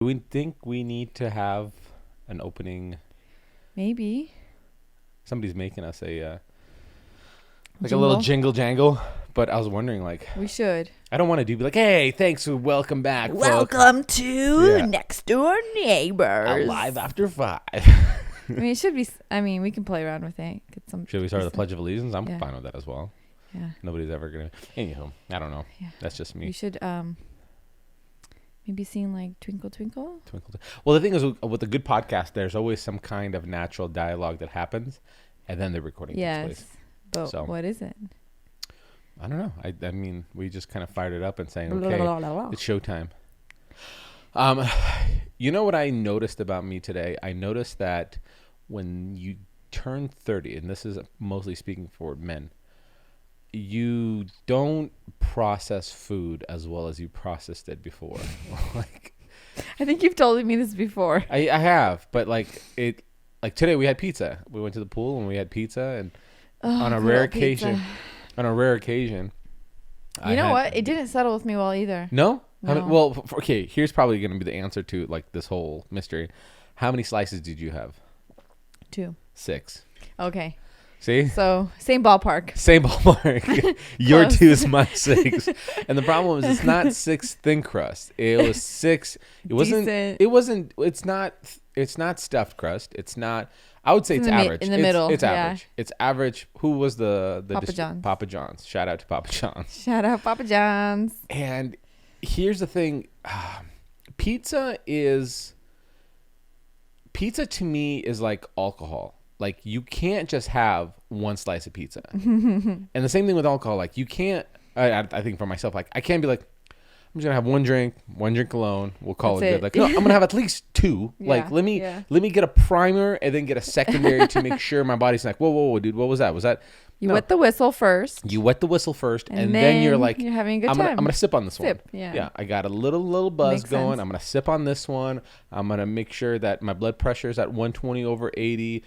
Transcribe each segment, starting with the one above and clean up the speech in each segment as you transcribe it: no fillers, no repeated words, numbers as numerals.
Do we think we need to have an opening? Maybe. Somebody's making us like a Jingle? little jingle jangle. But I was wondering, like, We should. I don't want to be like, hey, thanks, welcome back, folks. Welcome to Yeah. Next Door Neighbors. Alive after 5. I mean, it should be. I mean, we can play around with it. Get some. Should we start the Pledge of Allegiance? I'm Yeah. fine with that as well. Yeah. Nobody's ever gonna. Anywho, I don't know. Yeah. That's just me. We should maybe sing like Twinkle Twinkle. Well, the thing is, with a good podcast, there's always some kind of natural dialogue that happens, and then the recording takes Yes. place. But So. what is it? I don't know. I mean, we just kind of fired it up and saying, okay, it's showtime. You know what I noticed about me today? I noticed that when you turn 30, and this is mostly speaking for men, you don't process food as well as you processed it before. Like, I think you've told me this before. I have, but like today we had pizza. We went to the pool and we had pizza, and on a rare occasion, you know what? It didn't settle with me well either. No? No. Well, okay, here's probably going to be the answer to like this whole mystery. How many slices did you have? 2. 6. Okay. See? So same ballpark. Same ballpark. Your Close. 2 is my 6. And the problem is it's not 6 thin crust. It was 6. Decent. It's not stuffed crust. It's not, I would say it's average. In the middle. It's yeah. average. It's average. Who was the Papa John's. Papa John's. Shout out to Papa John's. Shout out Papa John's. And here's the thing. Pizza to me is like alcohol. Like, you can't just have one slice of pizza. And the same thing with alcohol. Like, you can't, I think for myself, like, I can't be like, I'm just going to have one drink alone. We'll call That's it good. Like, no, I'm going to have at least 2. Yeah, Like, let me get a primer and then get a secondary to make sure my body's like, whoa, dude, what was that? Was that? You wet the whistle first. You wet the whistle first, and then you're like, you're having a good I'm time. gonna sip on this one. Yeah. Yeah, I got a little buzz Makes going. sense. I'm gonna sip on this one. I'm gonna make sure that my blood pressure is at 120/80.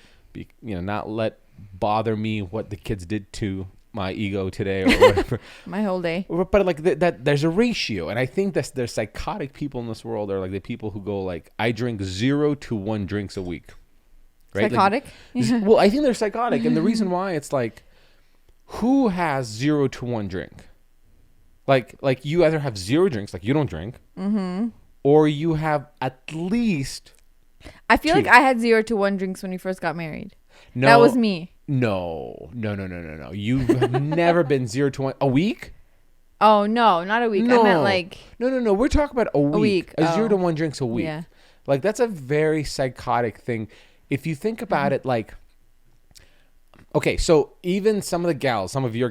Not let bother me what the kids did to my ego today or whatever. My whole day. But like that, there's a ratio, and I think there's psychotic people in this world, or like the people who go like, I drink 0 to 1 drinks a week. Right? Psychotic? Like, well, I think they're psychotic, and the reason why it's like, who has 0 to 1 drink? Like you either have 0 drinks, like you don't drink, or you have at least. I feel 2. like I had 0 to 1 drinks when we first got married. No, that was me. No. You've never been 0 to 1 a week. Oh no, not a week. No. I meant like No. We're talking about a week. A 0 to Oh. 1 drinks a week. Yeah. Like, that's a very psychotic thing. If you think about it, like, okay, so even some of your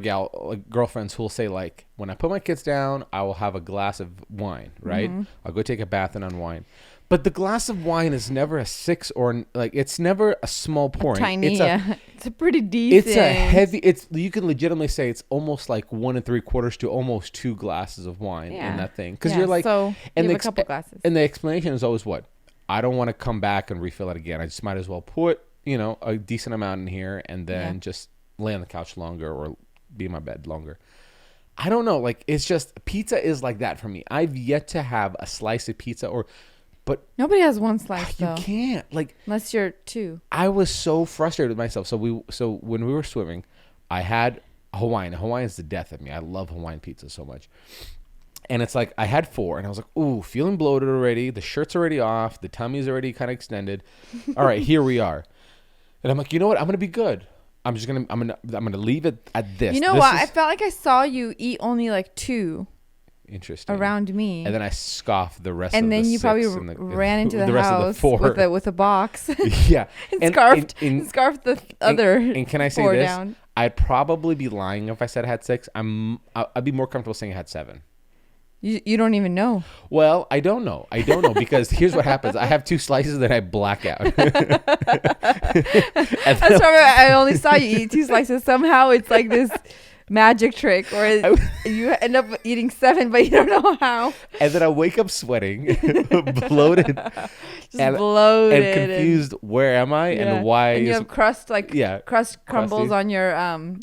girlfriends who will say, like, when I put my kids down, I will have a glass of wine, right? I'll go take a bath and unwind. But the glass of wine is never a 6 or like, it's never a small pouring. tiny. It's a pretty It's decent. a heavy. You can legitimately say it's almost like 1 3/4 to almost 2 glasses of wine in that thing, because you're like, so and you the have a couple glasses. And the explanation is always what? I don't want to come back and refill it again. I just might as well put a decent amount in here and then just lay on the couch longer or be in my bed longer. I don't know. Like, it's just, pizza is like that for me. I've yet to have a slice of pizza but Nobody has 1 slice you though. can't. Like, Unless you're 2. I was so frustrated with myself. So when we were swimming, I had Hawaiian. Hawaiian is the death of me. I love Hawaiian pizza so much. And it's like, I had 4, and I was like, ooh, feeling bloated already. The shirt's already off. The tummy's already kind of extended. All right, here we are. And I'm like, you know what? I'm gonna be good. I'm gonna leave it at this. You know what? I felt like I saw you eat only like 2 interesting around me. And then I scoffed the rest. And of then the you 6 probably and ran into the rest house of the 4. with a box. Yeah, and scarfed the other. And can I say 4 this? down. I'd probably be lying if I said I had 6. I'd be more comfortable saying I had 7. You don't even know. Well, I don't know because here's what happens. I have 2 slices that I black out. That's why I only saw you eat 2 slices. Somehow it's like this magic trick where you end up eating 7, but you don't know how. And then I wake up sweating, bloated, bloated and confused. Where am I and why? And you have crust crust crumbles crusty. on your on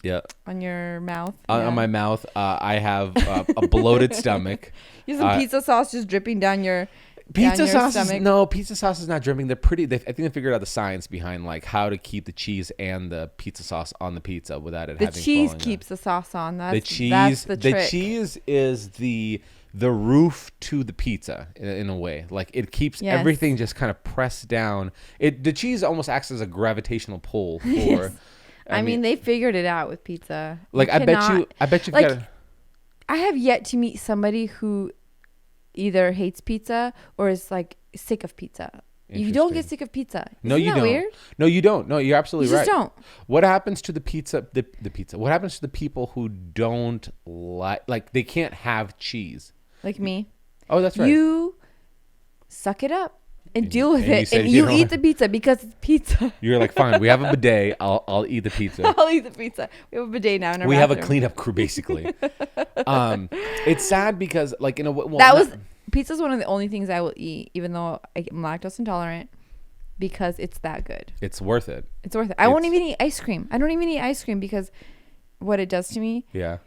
your mouth. On my mouth. I have a bloated stomach. You have some pizza sauce just dripping down your Pizza your sauce stomach. no, pizza sauce is not dripping. They're pretty. I think they figured out the science behind like how to keep the cheese and the pizza sauce on the pizza without it The having cheese falling keeps the sauce on. down. That's the trick. cheese is the roof to the pizza in a way. Like it keeps Yes. everything just kind of pressed down. The cheese almost acts as a gravitational pull for. Yes. I mean, they figured it out with pizza. Like I bet you like, got. I have yet to meet somebody who either hates pizza or is like sick of pizza. You don't get sick of pizza. No, Isn't you that don't. Weird? No, you don't. No, you're absolutely You right. just don't. What happens to the pizza? The pizza. What happens to the people who don't like they can't have cheese? Like me. Oh, that's right. You suck it up and deal with and you it, said and you you don't eat want- the pizza because it's pizza. You're like, fine. We have a bidet. I'll eat the pizza. I'll eat the pizza. We have a bidet now in our We have a bathroom. cleanup crew, basically. It's sad because, like, Pizza's one of the only things I will eat, even though I'm lactose intolerant, because it's that good. It's worth it. It's worth it. I won't even eat ice cream. I don't even eat ice cream because what it does to me. Yeah.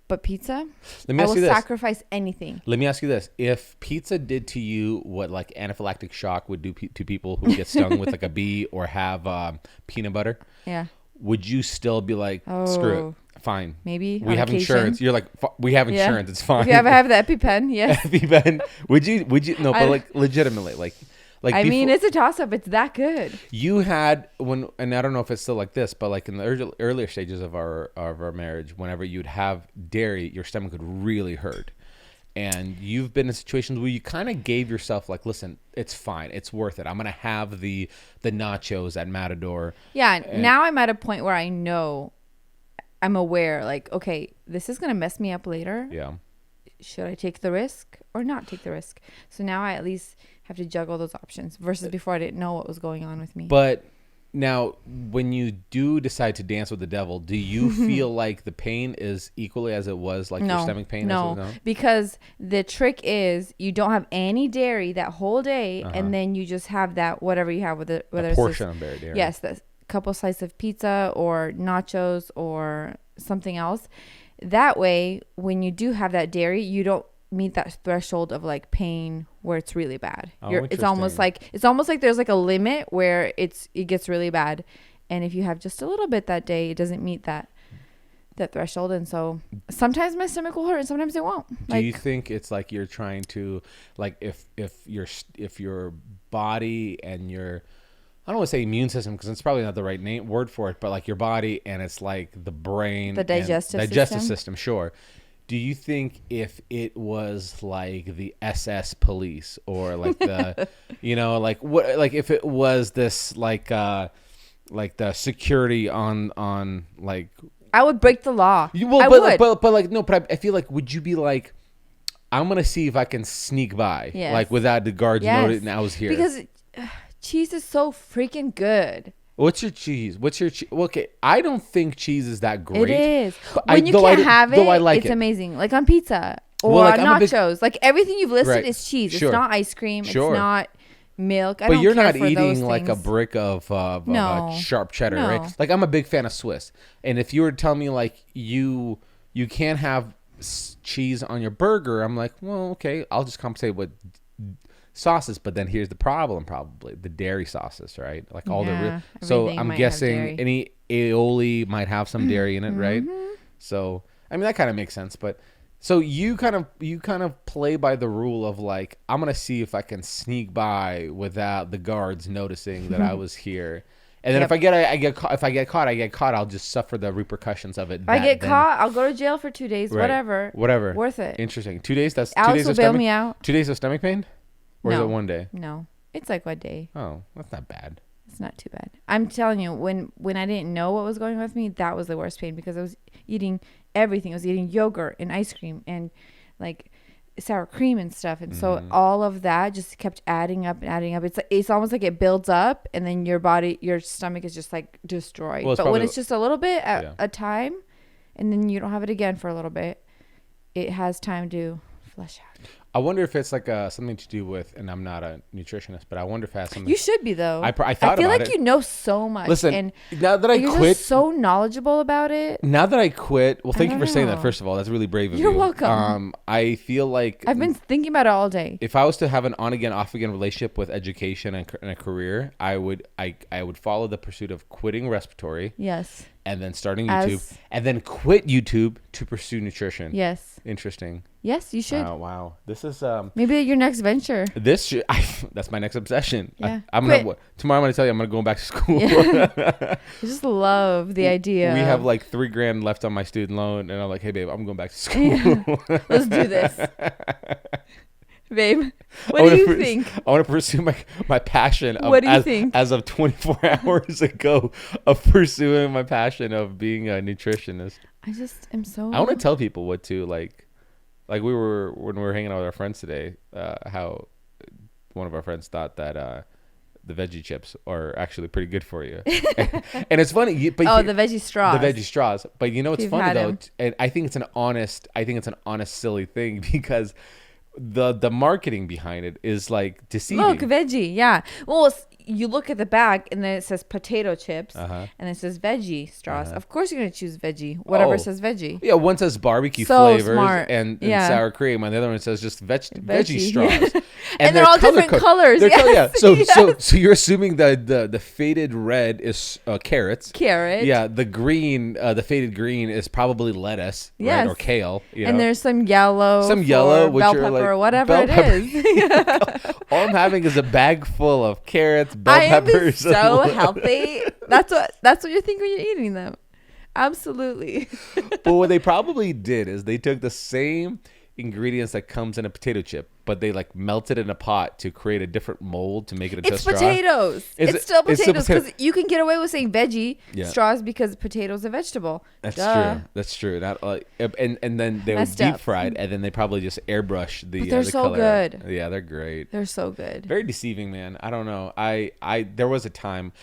But pizza, Let me I ask will you this. sacrifice anything. Let me ask you this: if pizza did to you what like anaphylactic shock would do to people who get stung with like a bee or have peanut butter, Yeah. would you still be like, screw Oh. it, fine? Maybe We on have occasion. insurance. You're like, we have Yeah. insurance. It's fine. If you ever have the EpiPen, yes. EpiPen. Would you? No, but like legitimately, like I mean, before- it's a toss-up. It's that good. you had and I don't know if it's still like this, but like in the earlier stages of our marriage, whenever you'd have dairy, your stomach would really hurt. And you've been in situations where you kind of gave yourself like, listen, it's fine, it's worth it. I'm gonna have the nachos at Matador. Yeah. And- Now I'm at a point where I know, I'm aware. Like, okay, this is gonna mess me up later. Yeah. Should I take the risk or not take the risk? So now I at least have to juggle those options versus before I didn't know what was going on with me. But now, when you do decide to dance with the devil, do you feel like the pain is equally as it was like your stomach pain? No, because the trick is you don't have any dairy that whole day, and then you just have that whatever you have with it, whether a portion of dairy. yes, the couple slices of pizza or nachos or something else. That way, when you do have that dairy, you don't meet that threshold of like pain where it's really bad. It's almost like there's like a limit where it gets really bad, and if you have just a little bit that day, it doesn't meet that threshold, and so sometimes my stomach will hurt and sometimes it won't. Do you think it's like you're trying to like if your body and your I don't want to say immune system because it's probably not the right word for it, but like your body and it's like the brain, the digestive system, sure. Do you think if it was like the SS police or like the, like what, like if it was this like the security on like, I would break the law. I would. would. But like, no, but I feel like, would you be like, I'm going to see if I can sneak by, like without the guards noticing I was here. Because cheese is so freaking good. What's your cheese? Well, okay, I don't think cheese is that great. It is. But When you can't have it, I like it's amazing. Like on pizza or like, on nachos. Like everything you've listed is cheese. Sure. It's not ice cream. Sure. It's not milk. But you're not eating like a brick of No. sharp cheddar, No. right? Like I'm a big fan of Swiss. And if you were to tell me like you can't have cheese on your burger, I'm like, well, okay, I'll just compensate with sauces. But then here's the problem, probably the dairy sauces, right? Like all so I'm guessing any aioli might have some dairy in it, right? So I mean that kind of makes sense. But so you kind of play by the rule of like, I'm gonna see if I can sneak by without the guards noticing that I was here. And then if I get caught, I'll just suffer the repercussions of it. If I get caught, I'll go to jail for 2 days. Right. Whatever. Worth it. Interesting. 2 days. That's Alex 2 days will of bail stomach. me out. 2 days of stomach pain, or is No. it 1 day? No, it's like 1 day. Oh, that's not bad. It's not too bad. I'm telling you, when I didn't know what was going on with me, that was the worst pain because I was eating everything. I was eating yogurt and ice cream and like sour cream and stuff, and so all of that just kept adding up and adding up. It's almost like it builds up, and then your stomach is just like destroyed. Well, but when it's just a little bit at a time, and then you don't have it again for a little bit, it has time to flush out. I wonder if it's like something to do with, and I'm not a nutritionist, but I wonder if it has something. You should be though. I thought I feel about like it. you know so much. Listen, and now that I you're quit, just so knowledgeable about it. now that I quit, well, thank you don't for saying that. know. First of all, that's really brave of You're you. welcome. I feel like I've been thinking about it all day. if I was to have an on again, off again relationship with education and a career, I would follow the pursuit of quitting respiratory. Yes. And then starting YouTube, and then quit YouTube to pursue nutrition. Yes. Interesting. Yes, you should. Wow. This is Maybe your next venture. that's my next obsession. Yeah. I'm gonna tomorrow. I'm gonna tell you I'm gonna go back to school. Yeah. I just love the idea. We have like $3,000 left on my student loan, and I'm like, hey babe, I'm going back to school. Yeah. Let's do this, babe. What do you think? I want to pursue my passion. What do you think? As of 24 hours ago, of pursuing my passion of being a nutritionist. I just am so. I want to tell people what to like when we were hanging out with our friends today. How one of our friends thought that the veggie chips are actually pretty good for you, and it's funny. The veggie straws. The veggie straws. But you know what's funny though, them. and I think it's an honest, silly thing because the marketing behind it is like deceiving. Look, veggie, yeah. Well, you look at the bag and then it says potato chips, and it says veggie straws. Of course, you're gonna choose veggie. Whatever says veggie. Yeah, one says barbecue So flavors smart. and Yeah. sour cream, and the other one says just veggie straws. And they're all different colors. Yes. So you're assuming the faded red is carrots. Carrot. Yeah, the green, the faded green is probably lettuce, right, Yes. or kale. And there's some yellow, which bell are pepper, like or whatever bell it pepper. is. All I'm having is a bag full of carrots, bell I am peppers. so healthy. That's what you think when you're eating them. Absolutely. But what they probably did is they took the same ingredients that comes in a potato chip, but they like melted in a pot to create a different mold to make it into It's straw. potatoes. It's still potatoes because you can get away with saying veggie straws because potatoes are vegetable. That's Duh. true. That's true. That and then they were Messed deep up. fried, and then they probably just airbrush the. But they're the so color. good. Yeah, they're great. They're so good. Very deceiving, man. I don't know. I there was a time.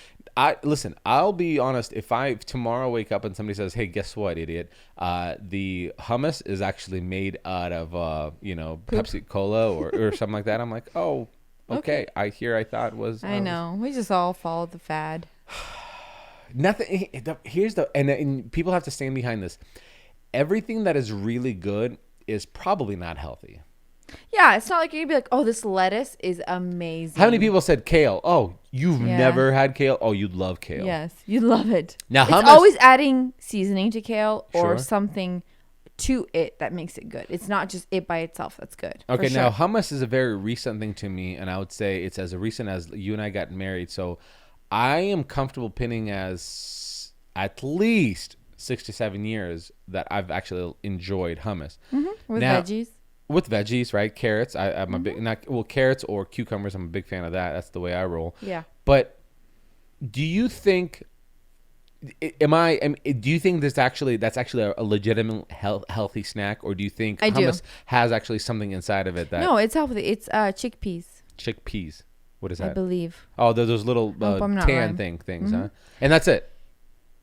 Listen. I'll be honest. If I tomorrow wake up and somebody says, "Hey, guess what, idiot? The hummus is actually made out of Pepsi Cola or something like that." I'm like, "Oh, okay." I thought was. I know. We just all follow the fad. Nothing. Here's and people have to stand behind this. Everything that is really good is probably not healthy. Yeah, it's not like you're gonna be like, oh, this lettuce is amazing. How many people said kale? Oh, you've Yeah. never had kale? Oh, you'd love kale. Yes, you love it. Now, it's hummus- always adding seasoning to kale or Sure. something to it that makes it good. It's not just it by itself that's good. Okay, for now sure. hummus is a very recent thing to me, and I would say it's as recent as you and I got married. So I am comfortable pinning as at least 6 to 7 years that I've actually enjoyed hummus. With now- veggies. With veggies, right? Carrots. I'm a big carrots or cucumbers. I'm a big fan of that. That's the way I roll. Yeah. But do you think? Do you think that's actually a legitimate healthy snack, or do you think I do. hummus has actually something inside of it that No, it's healthy. It's chickpeas, chickpeas? What is I that? believe. Oh, they're those little Hope I'm not tan wrong. things, huh? And that's it.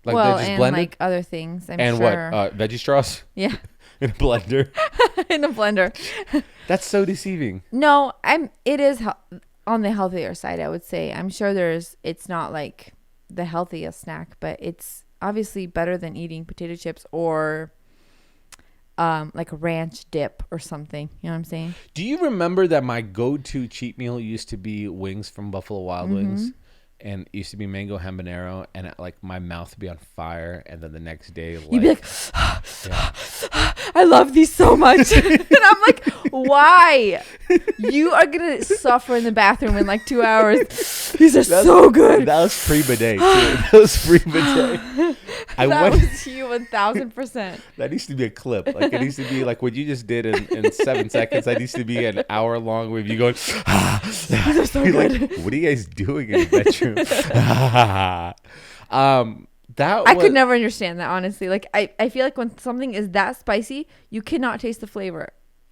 Like well, they just and blended like other things. I'm and sure. what veggie straws Yeah, in a blender. in a blender. That's so deceiving. No, it is on the healthier side, I would say. I'm sure it's not like the healthiest snack, but it's obviously better than eating potato chips or like a ranch dip or something. You know what I'm saying? Do you remember that my go-to cheat meal used to be wings from Buffalo Wild Wings? And it used to be mango habanero, and like my mouth would be on fire, and then the next day, You'd be like, I love these so much. And I'm like, why? You are going to suffer in the bathroom in like 2 hours. These are so good. That was pre-bidet, too. That was pre-bidet. That was you 1,000%. That needs to be a clip. Like, it needs to be like what you just did in 7 seconds. That needs to be an hour-long with you going, These are so good. like, what are you guys doing in the bedroom? I could never understand that, honestly. Like, I feel like when something is that spicy, you cannot taste the flavor.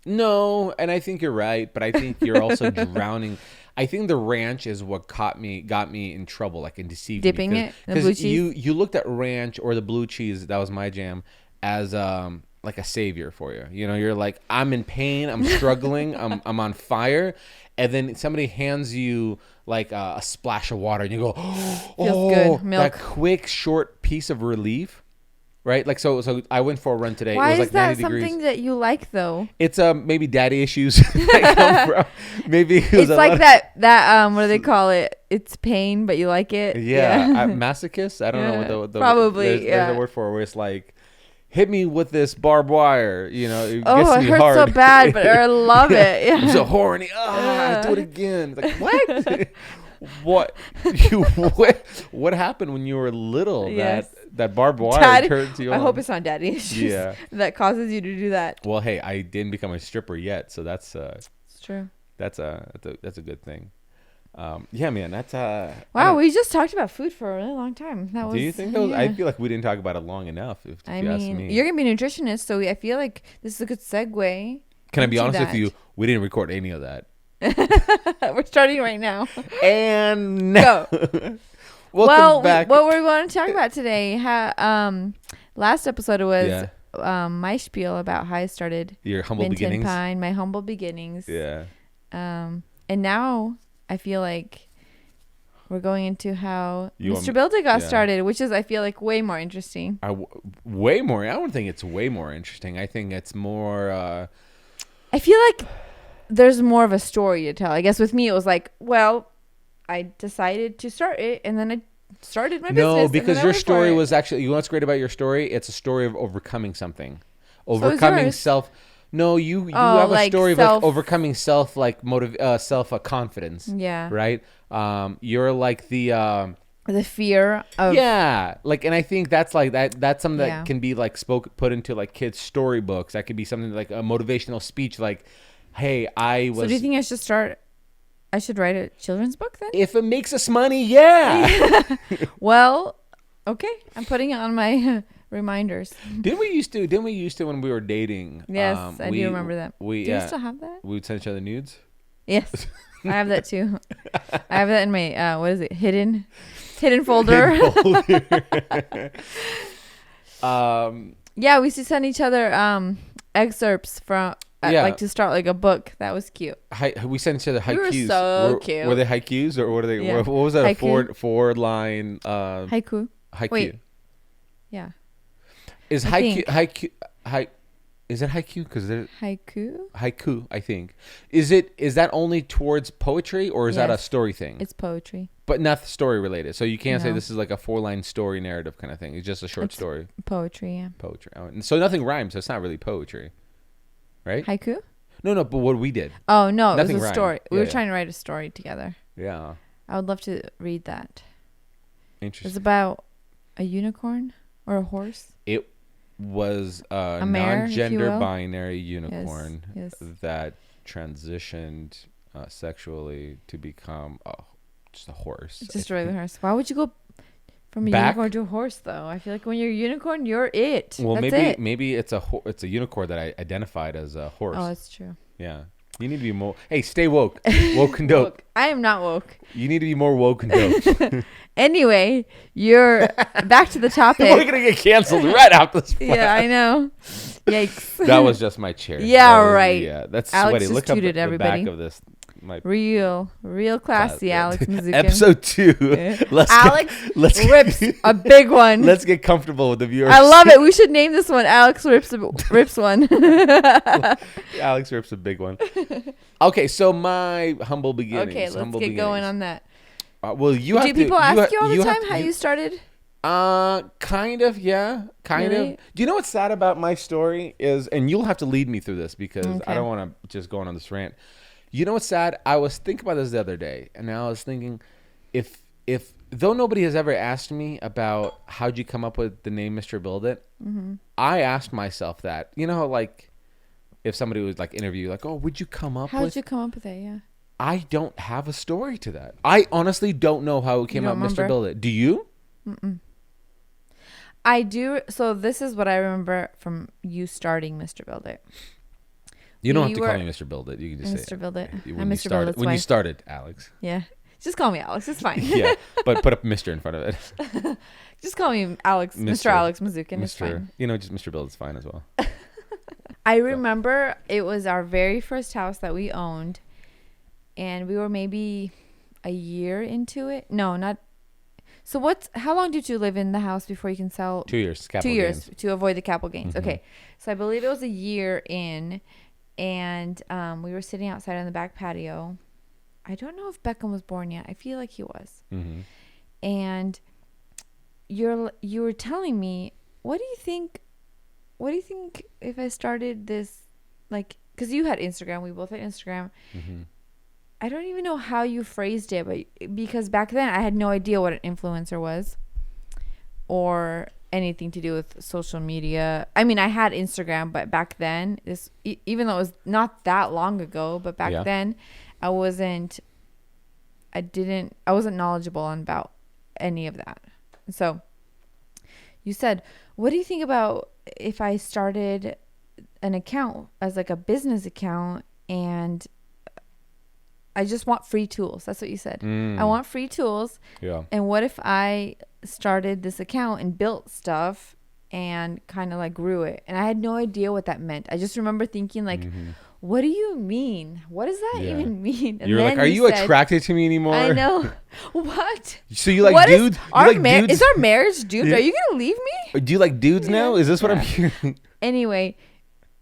No, and I think you're right, but I think you're also drowning. I think the ranch is what got me in trouble, like in deceiving. Dipping me. it in the blue cheese? You looked at ranch or the blue cheese, that was my jam, as like a savior for you. You know, you're like, I'm in pain, I'm struggling, I'm on fire, and then somebody hands you like a splash of water, and you go, oh, good. Milk. that quick short piece of relief, right? Like so I went for a run today. Why it was is like that 90 something degrees. that you like though? It's maybe daddy issues that come from. Maybe it was It's a like lot that what do they call it? It's pain, but you like it. Yeah, masochist. I don't know what the probably. there's a word for it where it's like, hit me with this barbed wire. You know, it Oh, gets it me hurts hard. so bad, but I love it. Yeah. I'm so horny. Do it again. It's like what? What happened when you were little? Yes. That barbed wire Daddy, turned you I on? hope it's not daddy issues. Yeah. That causes you to do that. Well, hey, I didn't become a stripper yet, so that's It's true. that's a good thing. Yeah, man, that's I Wow, don't- we just talked about food for a really long time. That was. Do you think that was, yeah. I feel like we didn't talk about it long enough. If I you ask mean, me, you're gonna be a nutritionist, so I feel like this is a good segue. can I be into honest with that. you? We didn't record any of that. We're starting right now. And Go. welcome back. What we're going to talk about today? Last episode was Yeah. my spiel about how I started Your humble Mint and beginnings. Pine, my humble beginnings. Yeah. And now I feel like we're going into how You Mr. want- Build It got yeah. started, which is I feel like way more interesting. Way more. I don't think it's way more interesting. I think it's more. I feel like there's more of a story to tell. I guess with me it was like, well, I decided to start it, and then I started my business. No, and because then I your went for story it. was actually. You know what's great about your story? It's a story of overcoming something, is overcoming yours. self. No, you Oh, have a like story of self- like overcoming self confidence. Yeah. Right. You're like the. The fear of Yeah, like, and I think that's like that's something that Yeah. can be like put into like kids' storybooks. That could be something like a motivational speech, like, "Hey, I was." So do you think I should write a children's book then? If it makes us money, yeah. Well, okay. I'm putting it on my reminders. Didn't we used to when we were dating? Yes, I do remember that. We Do you still have that? we would send each other nudes. Yes. I have that too. I have that in my what is it? Hidden folder. Yeah, we used to send each other excerpts from Yeah. like to start like a book. That was cute. We sent each other We were haikus. so cute. Were they haikus or what are they? Yeah. What was that? Haiku. A four line Haiku. haiku. Wait. Yeah. Is I haiku is it haiku? Because there's Haiku. haiku, I think. Is that only towards poetry or is that a Yes. story thing? It's poetry. But not story related. So you can't say No. this is like a 4-line story narrative kind of thing. It's just a short It's story. Poetry, yeah. Poetry. Oh, and so nothing rhymes. So it's not really poetry. Right? Haiku? No, but what we did. Oh no, it Nothing was a rhymed. story. We Yeah, were yeah. trying to write a story together. Yeah. I would love to read that. It was Interesting. about a unicorn or a horse. It was a mare, if you non-gender will. binary unicorn Yes. that transitioned sexually to become just a horse. It's just I a regular think. horse. Why would you go from a Back? unicorn to a horse though? I feel like when you're a unicorn, you're it. Well, That's maybe it. maybe it's a unicorn that I identified as a horse. Oh, that's true. Yeah. You need to be more. Hey, stay woke. Woke and dope. Woke. I am not woke. You need to be more woke and dope. Anyway, you're back to the We're topic. gonna get canceled right out this. Yeah, I know. Yikes. That was just my chair. Yeah, That was- right. Yeah, that's Alex sweaty. just Look up tooted the everybody. back of this. My real classy, Alex Mazukin. Episode 2. Alex let's rips a big one. Let's get comfortable with the viewers. I love it. We should name this one Alex rips one. Alex rips a big one. Okay, so my humble beginnings. Okay, let's humble get going beginnings. on that. Well, you have Do to. people ask you all the have time to- how you started? Kind of, yeah, kind Really? of. Do you know what's sad about my story is, and you'll have to lead me through this because Okay. I don't want to just go on this rant. You know what's sad? I was thinking about this the other day, and I was thinking, if though nobody has ever asked me about how'd you come up with the name Mr. Build It, I asked myself that. You know, how, like if somebody was like interview, like, oh, would you come up How'd with? you come up with that? Yeah. I don't have a story to that. I honestly don't know how it came You out, don't Mr. remember? Build It. Do you? I do. So this is what I remember from you starting Mr. Build It. You don't We have to were- call me Mr. Build It. You can just say Mr. Build It. when I'm you Mr. started, Build It's when you wife. started, Alex. Yeah. Just call me Alex. It's fine. Yeah, but put a Mr. in front of it. Just call me Alex. Mr. Alex Mazukin. It's Mr. fine. You know, just Mr. Build is fine as well. I remember it was our very first house that we owned, and we were maybe a year into it. No, not. So how long did you live in the house before you can sell? 2 years. Capital 2 years gains. to avoid the capital gains. Mm-hmm. Okay. So I believe it was a year in, and we were sitting outside on the back patio. I don't know if Beckham was born yet. I feel like he was. Mm-hmm. And you were telling me, what do you think if I started this, like, because you had Instagram, we both had Instagram. Mm-hmm. I don't even know how you phrased it, but because back then I had no idea what an influencer was or anything to do with social media. I mean, I had Instagram, but back then, even though it was not that long ago, but back then I wasn't knowledgeable on about any of that. So you said, what do you think about if I started an account as like a business account, and I just want free tools? That's what you said. I want free tools. Yeah. And what if I started this account and built stuff and kind of like grew it? And I had no idea what that meant. I just remember thinking like, what do you mean? What does that even mean? And You're like, are you attracted to me anymore? I know. What? So you like dudes? Dudes? Is our marriage doomed? Are you going to leave me? Do you like dudes now? Is this what I'm hearing? Anyway,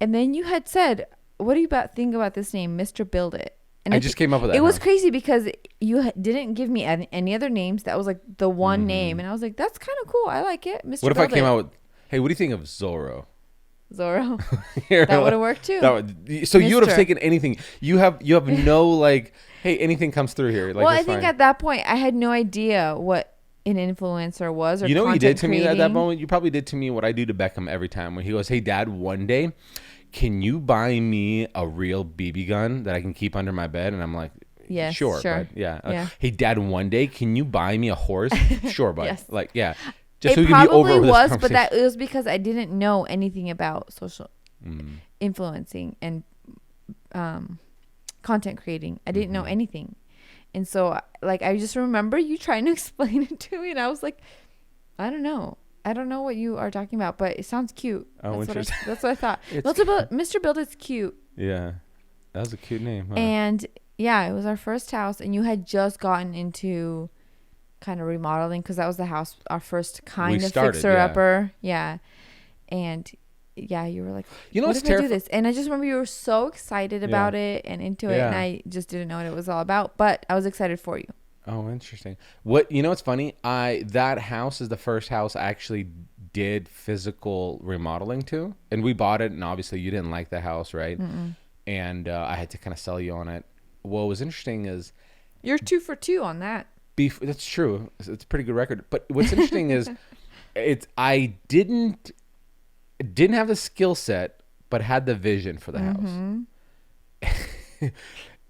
and then you had said, what do you think about this name, Mr. Build It? And I just came up with that. It was crazy because you didn't give me any other names. That was like the one name. And I was like, that's kind of cool. I like it. Mr. What if Build I came It. out with, hey, what do you think of Zorro? Zorro. That would have worked too. So you would have taken anything. You have no like, hey, anything comes through here. Like, well, I think at that point I had no idea what an influencer was or you know what you did to creating. me at that moment? You probably did to me what I do to Beckham every time when he goes, hey, Dad, one day, can you buy me a real BB gun that I can keep under my bed? And I'm like, yes, sure. But yeah. Hey, Dad, one day, can you buy me a horse? Sure, bud. Yes. Like, yeah. Just It so we can be over probably this was, but conversation. it was because I didn't know anything about social influencing and content creating. I didn't know anything. And so, like, I just remember you trying to explain it to me, and I was like, I don't know. I don't know what you are talking about, but it sounds cute. Oh, interesting. That's what I thought. Mr. Build It's cute. Yeah. That was a cute name. Huh? And yeah, it was our first house, and you had just gotten into kind of remodeling because that was the house, our first kind of fixer-upper. Yeah. And yeah, you were like, what if I do this? And I just remember you were so excited about it and into it, and I just didn't know what it was all about, but I was excited for you. Oh, interesting. What's funny? That house is the first house I actually did physical remodeling to, and we bought it, and obviously you didn't like the house, right? And I had to kind of sell you on it. What was interesting is you're 2 for 2 on that. That's true. It's a pretty good record. But what's interesting is I didn't have the skill set, but had the vision for the house.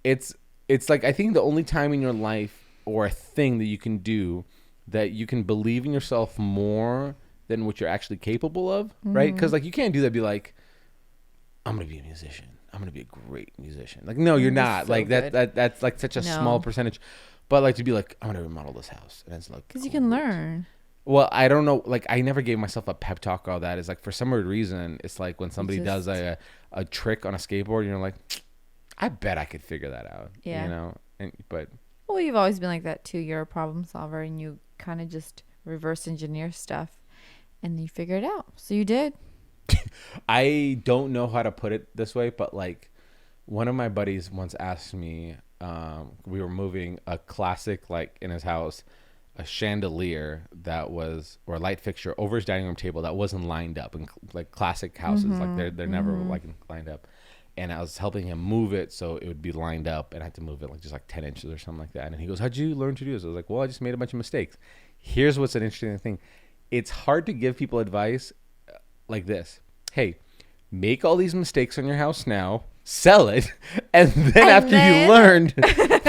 It's like, I think the only time in your life or a thing that you can do that you can believe in yourself more than what you're actually capable of, right? Because like you can't do that. Be like, I'm gonna be a musician. I'm gonna be a great musician. Like, no, you're not. So like that's like such a small percentage. But like to be like, I'm gonna remodel this house, and it's like, because you can learn. Well, I don't know. Like, I never gave myself a pep talk. All that is like, for some weird reason, it's like when somebody does a trick on a skateboard, you're like, I bet I could figure that out. Yeah. You know. But well, you've always been like that too. You're a problem solver, and you kind of just reverse engineer stuff, and you figure it out. So you did. I don't know how to put it this way, but like one of my buddies once asked me, we were moving a classic, like in his house, a chandelier or a light fixture over his dining room table that wasn't lined up, and like classic houses, like they're never like lined up. And I was helping him move it so it would be lined up, and I had to move it like just like 10 inches or something like that. And he goes, how'd you learn to do this? I was like, well, I just made a bunch of mistakes. Here's what's an interesting thing. It's hard to give people advice like this. Hey, make all these mistakes on your house now, sell it, and then after you learned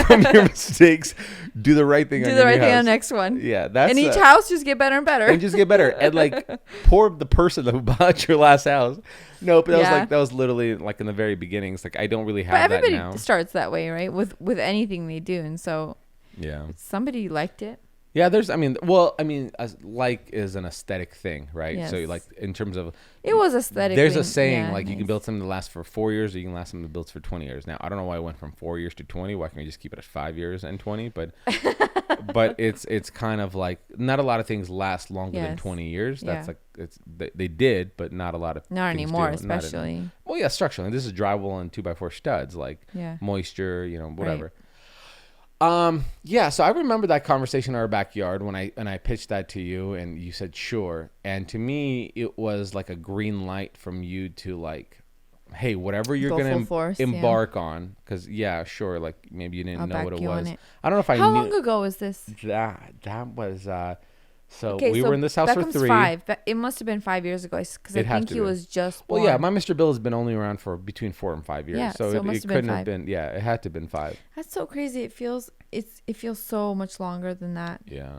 from your mistakes, do the right thing on your house. On the next one. Yeah, that's and each house just get better and better. And just get better. And like, poor the person who bought your last house. No, but that was literally like in the very beginnings. Like, I don't really have that now. But everybody starts that way, right? With anything they do, and so yeah, somebody liked it. Yeah, there's. I mean, well, I mean, like is an aesthetic thing, right? So, like Yes. in terms of, It was there's aesthetically, a saying yeah, like you can nice. build something to last for 4 years, or you can last something that builds for 20 years. Now, I don't know why I went from 4 years to 20. Why can't we just keep it at 5 years and 20? But it's kind of like not a lot of things last longer than Yes. 20 years. That's Yeah. like they did, but not a lot of Not things anymore, do. Not in. especially. Well, yeah, structurally, this is drywall and 2x4 studs, like Yeah. moisture, Right. whatever. Yeah, so I remember that conversation in our backyard when I pitched that to you and you said sure. And to me it was like a green light from you to like, hey, whatever you're Go full gonna force. Yeah. embark on, because yeah, sure, like maybe you didn't I'll know what back it you on was. it. I don't know if I How knew long ago was this? that was so Okay, we were so in this house for Beckham's 3. 5. It must have been 5 years ago because I It has think to he be. was just Well, born. yeah, my Mr. Bill has been only around for between 4 and 5 years, Yeah, so so it, it must it have been couldn't have 5. been. Yeah, it had to have been 5. That's so crazy. It feels so much longer than that. Yeah,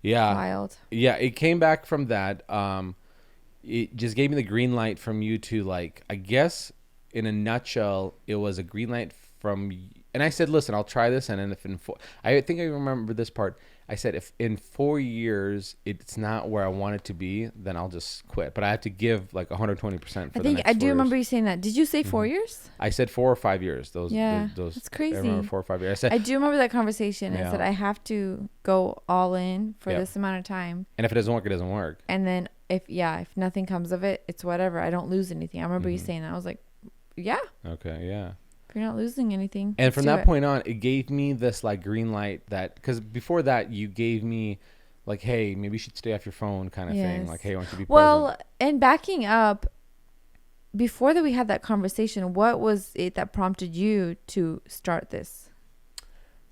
yeah. Wild. Yeah, it came back from that. It just gave me the green light from you to like, I guess in a nutshell, it was a green light from, and I said, listen, I'll try this. And then if in I think I remember this part. I said, if in 4 years it's not where I want it to be, then I'll just quit. But I have to give like 120% for I the think next I do 4 years. remember you saying that. Did you say 4 years? I said 4 or 5 years. Yeah, those. that's I crazy. remember 4 or 5 years. I said, I do remember that conversation. I said Yeah. I have to go all in for Yep. this amount of time, and if it doesn't work, it doesn't work. and then if nothing comes of it, it's whatever. I don't lose anything. I remember you Mm-hmm. saying that. I was like, yeah, Okay, yeah. if you're not losing anything. And let's from do that it. point on, it gave me this like green light that, because before that you gave me like, hey, maybe you should stay off your phone kind of thing. Yes. Like, hey, why don't you be Well, present? and backing up, before that we had that conversation, what was it that prompted you to start this?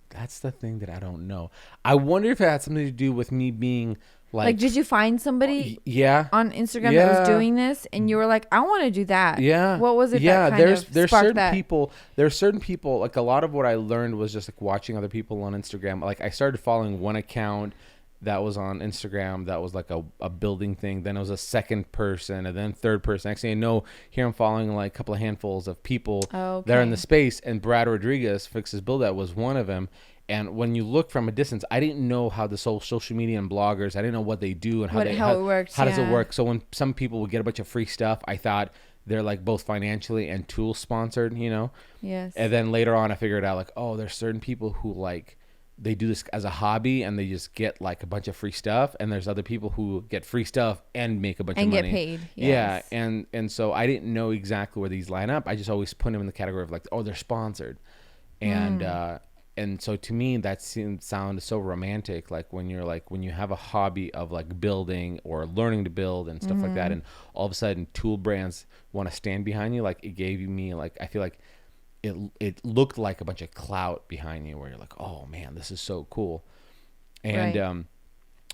That's the thing that I don't know. I wonder if it had something to do with me being Like, did you find somebody yeah, on Instagram that Yeah. was doing this and you were like, I want to do that? yeah. What was it Yeah, that kind there's of sparked certain that? people. There's certain people. Like a lot of what I learned was just like watching other people on Instagram. Like I started following one account that was on Instagram that was like a building thing. Then it was a second person, and then third person. Next thing you know, here I'm following like a couple of handfuls of people that are in the Okay. space. And Brad Rodriguez, Fixes Build That, was one of them. And when you look from a distance, I didn't know how the social media and bloggers, I didn't know what they do and how it works. how does it Yeah. work. So when some people would get a bunch of free stuff, I thought they're like both financially and tool sponsored, Yes. And then later on, I figured out like, oh, there's certain people who like they do this as a hobby and they just get like a bunch of free stuff, and there's other people who get free stuff and make a bunch of And money. get paid. Yeah, Yes. and so I didn't know exactly where these line up. I just always put them in the category of like, oh, they're sponsored, and so to me that sound so romantic. Like when you have a hobby of like building or learning to build and stuff like that, and all of a sudden tool brands want to stand behind you. Like it gave me like, I feel like it looked like a bunch of clout behind you, where you're like, oh man, this is so cool. And Right.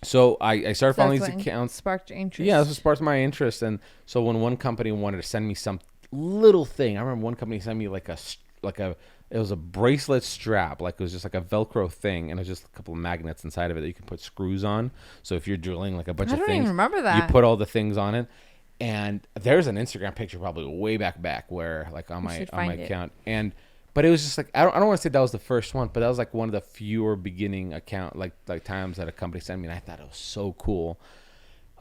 so I started So following that's these what accounts. sparked your interest. Yeah, this was sparked my interest. And so when one company wanted to send me some little thing, I remember one company sent me like it was a bracelet strap, like it was just like a Velcro thing, and it was just a couple of magnets inside of it that you can put screws on. So if you're drilling like a bunch I of don't things, even remember you that. put all the things on it. And there's an Instagram picture probably way back where like on We my should on my find it. account. And but it was just like, I don't want to say that was the first one, but that was like one of the fewer beginning account like times that a company sent me, and I thought it was so cool.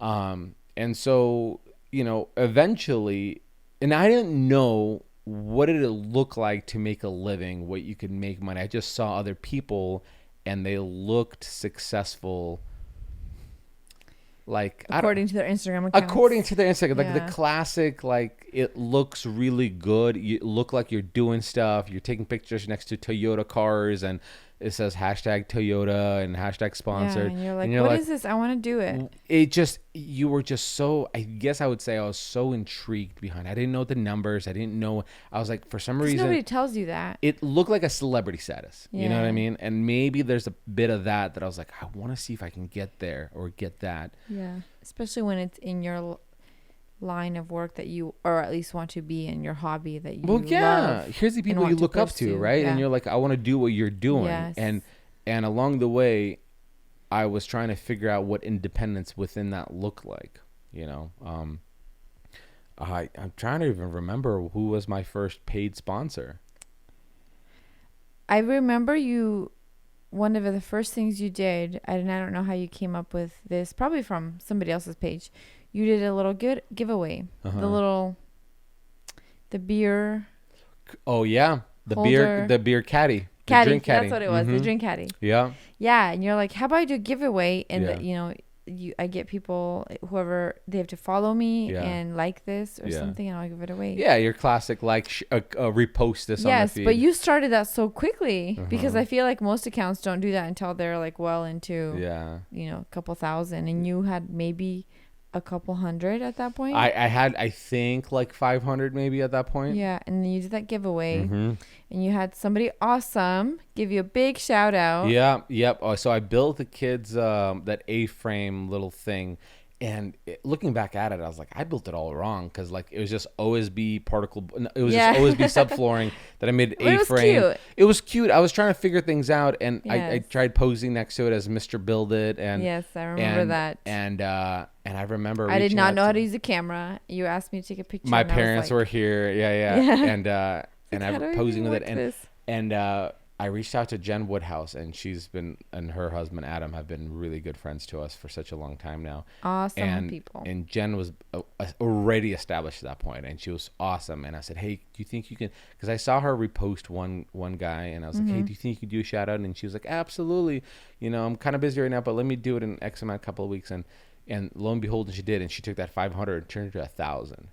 And so eventually, and I didn't know what did it look like to make a living, what you could make money. I just saw other people and they looked successful. Like According to their Instagram accounts. according to their Instagram, like Yeah. the classic, like it looks really good. You look like you're doing stuff. You're taking pictures next to Toyota cars, and it says hashtag Toyota and hashtag sponsored. Yeah, and you're like, and what is this? I want to do it. you were just so, I guess I would say I was so intrigued behind it. I didn't know the numbers. I didn't know. I was like, for some Because reason, nobody tells you that. it looked like a celebrity status. You know what I Yeah. mean? And maybe there's a bit of that I was like, I want to see if I can get there or get that. Yeah. Especially when it's in your line of work that you, or at least want to be in, your hobby that you Well, yeah. love. Here's the people want you to look up to, pursue. right? Yeah. And you're like, I want to do what you're doing. Yes. And along the way, I was trying to figure out what independence within that looked like. I'm trying to even remember who was my first paid sponsor. I remember you one of the first things you did, and I don't know how you came up with this, probably from somebody else's page. You did a little good giveaway. The beer. Oh yeah, Holder. the beer caddy, the Caddy. drink caddy. That's what it was. The drink caddy. Yeah. Yeah, and you're like, how about I do a giveaway, and Yeah. I get people, whoever, they have to follow me Yeah. and like this or something, and I'll give it away. Yeah, your classic like repost this on the feed. Yes, but you started that so quickly because I feel like most accounts don't do that until they're like well into a couple thousand, and you had maybe a couple hundred at that point. I had, I think, like 500 maybe at that point. Yeah, and then you did that giveaway, and you had somebody awesome give you a big shout out. Yeah, yep. So I built the kids that A-frame little thing, and looking back at it, I was like, I built it all wrong because like it was just OSB particle. It was just OSB subflooring that I made A-frame. It was cute. I was trying to figure things out, and I tried posing next to it as Mr. Build It, and yes, I remember that. And I remember I did not know how to use a camera. You asked me to take a picture. My parents were here, and I was posing with it, and I reached out to Jen Woodhouse, and she's been, and her husband Adam have been really good friends to us for such a long time now. Awesome people. And Jen was already established at that point, and she was awesome. And I said, hey, do you think you can? Because I saw her repost one guy, and I was like, hey, do you think you could do a shout out? And she was like, absolutely. I'm kind of busy right now, but let me do it in X amount, couple of weeks. And lo and behold, she did, and she took that 500 and turned it to 1,000.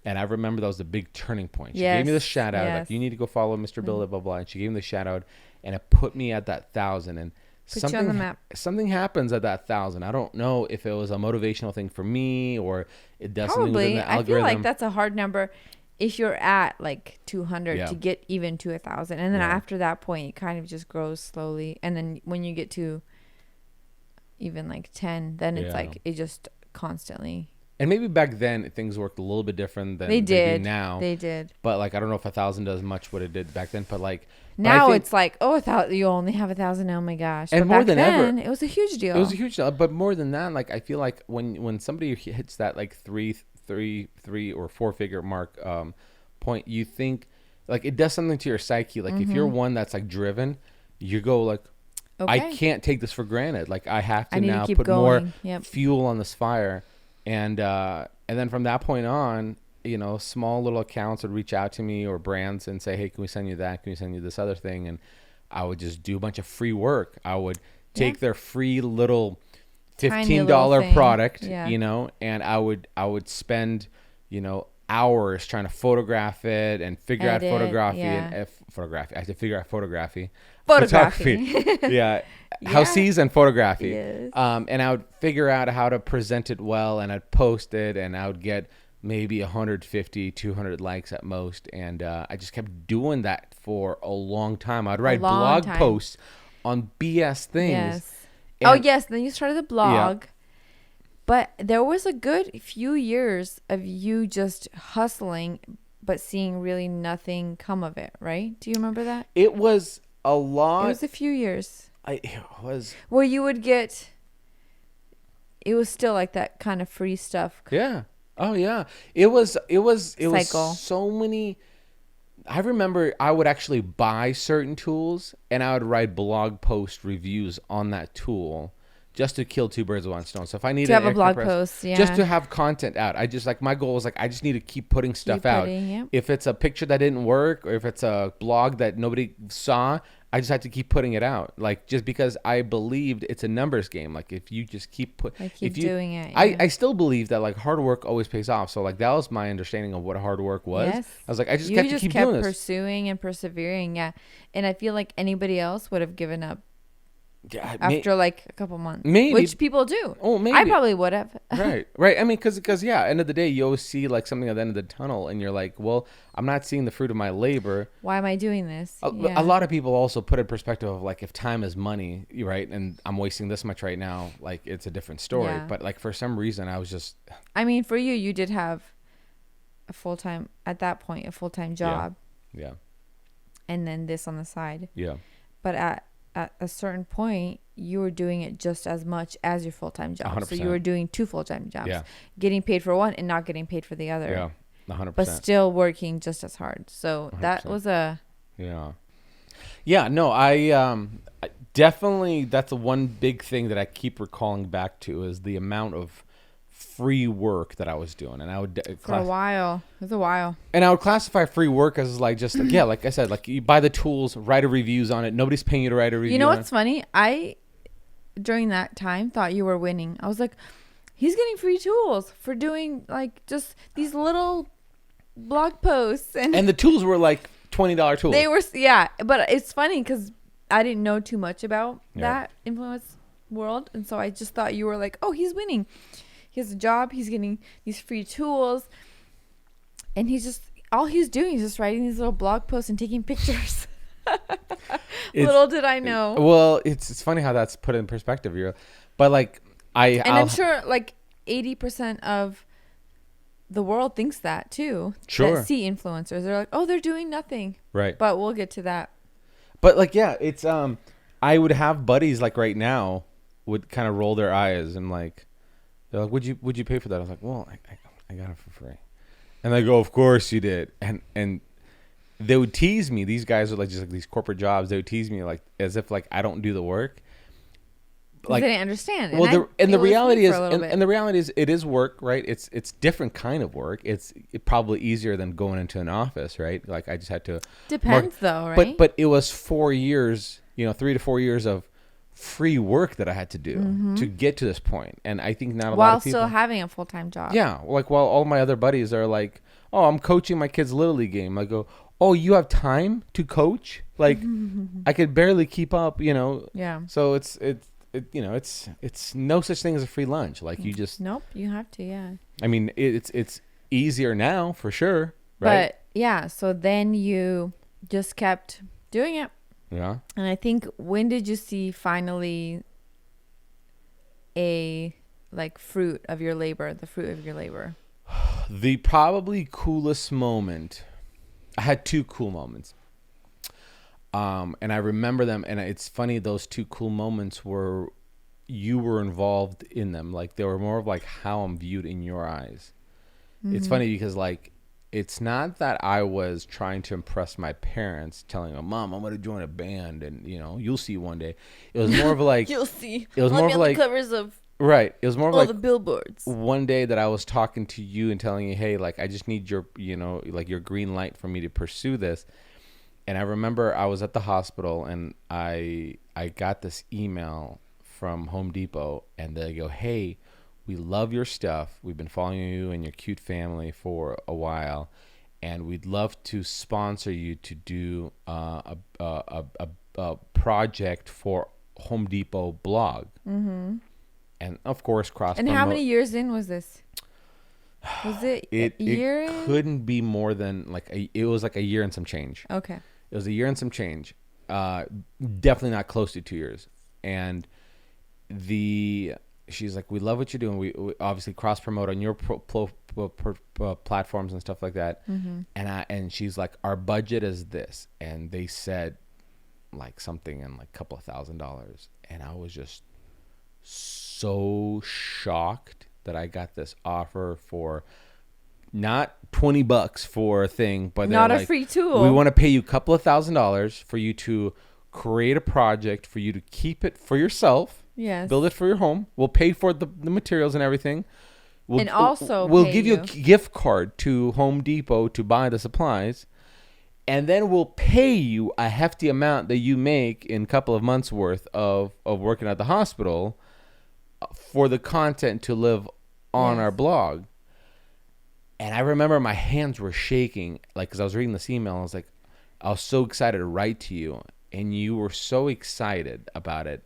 And I remember that was the big turning point. She gave me the shout out, like, you need to go follow Mr. Bill, blah, blah, blah. And she gave me the shout out, and it put me at that 1,000. And put you on the map. Something happens at that 1,000. I don't know if it was a motivational thing for me or it does something within the algorithm. I feel like that's a hard number if you're at like 200 to get even to 1,000. And then after that point, it kind of just grows slowly. And then when you get to even like 10, then it's like it just constantly. And maybe back then things worked a little bit different than they do now. They did. But like I don't know if 1,000 does much what it did back then. But like now it's like, oh, you only have 1,000. Oh my gosh! And but more than then, ever, it was a huge deal. It was a huge deal. But more than that, like I feel like when somebody hits that like three or 4-figure mark point, you think like it does something to your psyche. Like if you're one that's like driven, you go like, I can't take this for granted. Like I have to now put more fuel on this fire. And then from that point on, small little accounts would reach out to me or brands and say, hey, can we send you that? Can we send you this other thing? And I would just do a bunch of free work. I would take their free little $15 product, and I would spend, hours trying to photograph it and figure out photography. I have to figure out photography. Houses and photography. Yes. And I would figure out how to present it well, and I'd post it, and I would get maybe 150, 200 likes at most. And I just kept doing that for a long time. I'd write blog posts on BS things. Yes. Then you started the blog. Yeah. But there was a good few years of you just hustling, but seeing really nothing come of it, right? Do you remember that? It was a lot. It was a few years. It was. Where you would get, it was still like that kind of free stuff. Yeah. Oh, yeah. It was Cycle. So many. I remember I would actually buy certain tools, and I would write blog post reviews on that tool. Just to kill two birds with one stone. So if I need to have a blog post, just to have content out, I just like my goal was like I just need to keep putting stuff out. If it's a picture that didn't work, or if it's a blog that nobody saw, I just had to keep putting it out. Like just because I believed it's a numbers game. Like if you just keep doing it. Yeah. I still believe that like hard work always pays off. So like that was my understanding of what hard work was. Yes. I was like I just kept doing this. Pursuing and persevering. Yeah, and I feel like anybody else would have given up. Yeah, after like a couple months, maybe, which people do. Oh, maybe I probably would have. right. I mean, because end of the day, you always see like something at the end of the tunnel, and you're like, well, I'm not seeing the fruit of my labor. Why am I doing this? A lot of people also put in perspective of like if time is money, right, and I'm wasting this much right now, like it's a different story. Yeah. But like for some reason, I was just. I mean, for you did have a full-time job. Yeah. And then this on the side. Yeah. But at a certain point, you were doing it just as much as your full-time job. 100%. So you were doing 2 full-time jobs, getting paid for one and not getting paid for the other. Yeah, 100%. But still working just as hard. So 100%. That was a... Yeah. Yeah, no, I definitely that's the one big thing that I keep recalling back to is the amount of free work that I was doing, and I would For a while. It was a while. and I would classify free work as like just like, yeah, like I said, like you buy the tools, write a reviews on it. Nobody's paying you to write a review. You know on what's it. funny? I, during that time, thought you were winning. I was like, he's getting free tools for doing like just these little blog posts. And the tools were like $20 tools. They were, yeah. But it's funny because I didn't know too much about Yeah. that influence world. And so I just thought you were like, oh, he's winning. He has a job. He's getting these free tools. And he's just, all he's doing is just writing these little blog posts and taking pictures. Little did I know. Well, it's funny how that's put in perspective. But like I'm sure like 80% of the world thinks that too. Sure. That see influencers. They're like, oh, they're doing nothing. Right. But we'll get to that. But like, yeah, it's I would have buddies like right now would kind of roll their eyes and like they're like, would you pay for that? I was like, well, I got it for free, and they go, of course you did, and they would tease me. These guys are like just like these corporate jobs. They would tease me like as if like I don't do the work. Like they didn't understand. Well, the reality is, and the reality is, it is work, right? It's different kind of work. It's probably easier than going into an office, right? Like I just had to. Depends, though, right? But it was 4 years, 3 to 4 years of free work that I had to do to get to this point, and I think not a lot of people while still having a full-time job. Yeah, like while all my other buddies are like, "Oh, I'm coaching my kid's little league game." I go, "Oh, you have time to coach?" Like, I could barely keep up, Yeah. So it's no such thing as a free lunch. Like you just Nope, you have to, yeah. I mean, it's easier now for sure, right? But yeah, so then you just kept doing it. Yeah. And I think, when did you see finally a like fruit of your labor, the fruit of your labor? The probably coolest moment. I had 2 cool moments. And I remember them, and it's funny, those 2 cool moments were you were involved in them. Like they were more of like how I'm viewed in your eyes. It's funny because like it's not that I was trying to impress my parents, telling them, "Mom, I'm going to join a band, and you'll see one day." It was more of like You'll see. It was I'll more be of on like the covers of right. It was more of all like the billboards. one day that I was talking to you and telling you, "Hey, like I just need your, like your green light for me to pursue this." And I remember I was at the hospital and I got this email from Home Depot, and they go, "Hey, we love your stuff. We've been following you and your cute family for a while, and we'd love to sponsor you to do a project for Home Depot blog." Mm-hmm. And of course, cross. And how many years in was this? Was it a year? It couldn't be more than it was like a year and some change. Okay. It was a year and some change. Definitely not close to 2 years. And she's like, "We love what you're doing. We obviously cross promote on your platforms and stuff like that." Mm-hmm. And she's like, "Our budget is this," and they said like something in like a couple of $1,000s, and I was just so shocked that I got this offer for not $20 for a thing, but not a like, free tool. "We want to pay you a couple of $1,000s for you to create a project, for you to keep it for yourself. Yes. Build it for your home. We'll pay for the materials and everything. We'll give you a gift card to Home Depot to buy the supplies, and then we'll pay you a hefty amount that you make in a couple of months worth of working at the hospital for the content to live on our blog." And I remember my hands were shaking, like, because I was reading this email. I was so excited to write to you, and you were so excited about it.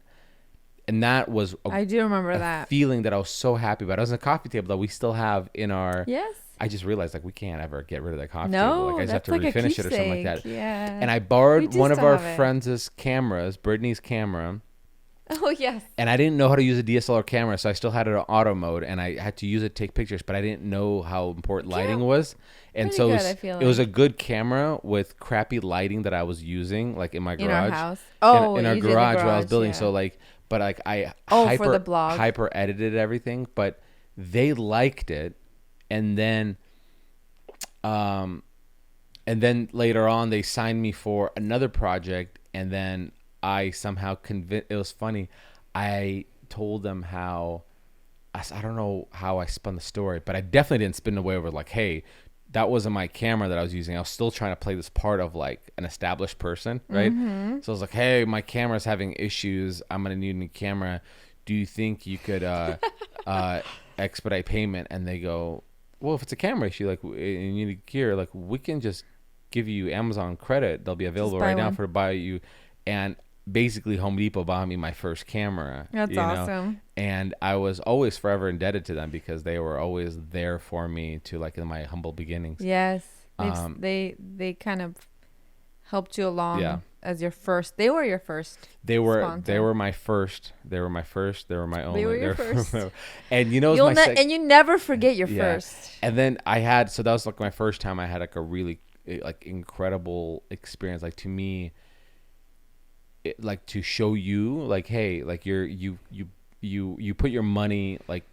And that was I do remember that feeling that I was so happy about. It was a coffee table that we still have in our. Yes. I just realized like we can't ever get rid of that coffee no, table. Like I just have to refinish it or something like that. Yeah. And I borrowed one of our friends' cameras, Brittany's camera. Oh yes. And I didn't know how to use a DSLR camera, so I still had it on auto mode, and I had to use it to take pictures, but I didn't know how important lighting was. And so it was a good camera with crappy lighting that I was using, like in my garage. In our house. Oh, in our garage while I was building. Yeah. So but I for the blog. hyper edited everything, but they liked it, and then later on they signed me for another project, and then I somehow convinced. It was funny. I told them how. I don't know how I spun the story, but I definitely didn't spin away over like, hey, that wasn't my camera that I was using. I was still trying to play this part of like an established person, right? Mm-hmm. So I was like, hey, my camera's having issues. I'm gonna need a new camera. Do you think you could expedite payment? And they go, well, if it's a camera issue, like, and you need gear, like, we can just give you Amazon credit. They'll be available buy right now one. for to buy you. And basically, Home Depot bought me my first camera. That's awesome. And I was always forever indebted to them because they were always there for me to like in my humble beginnings. Yes. Um, They kind of helped you along Yeah. as your first. They were your first. They Sponsor. were my first. They were my first. They were my only. They were your They were- first. And you know, it was my And you never forget your Yeah. first. And then I had, so that was like my first time I had like a really like incredible experience. Like to me, like to show you like, hey, like you put your money, like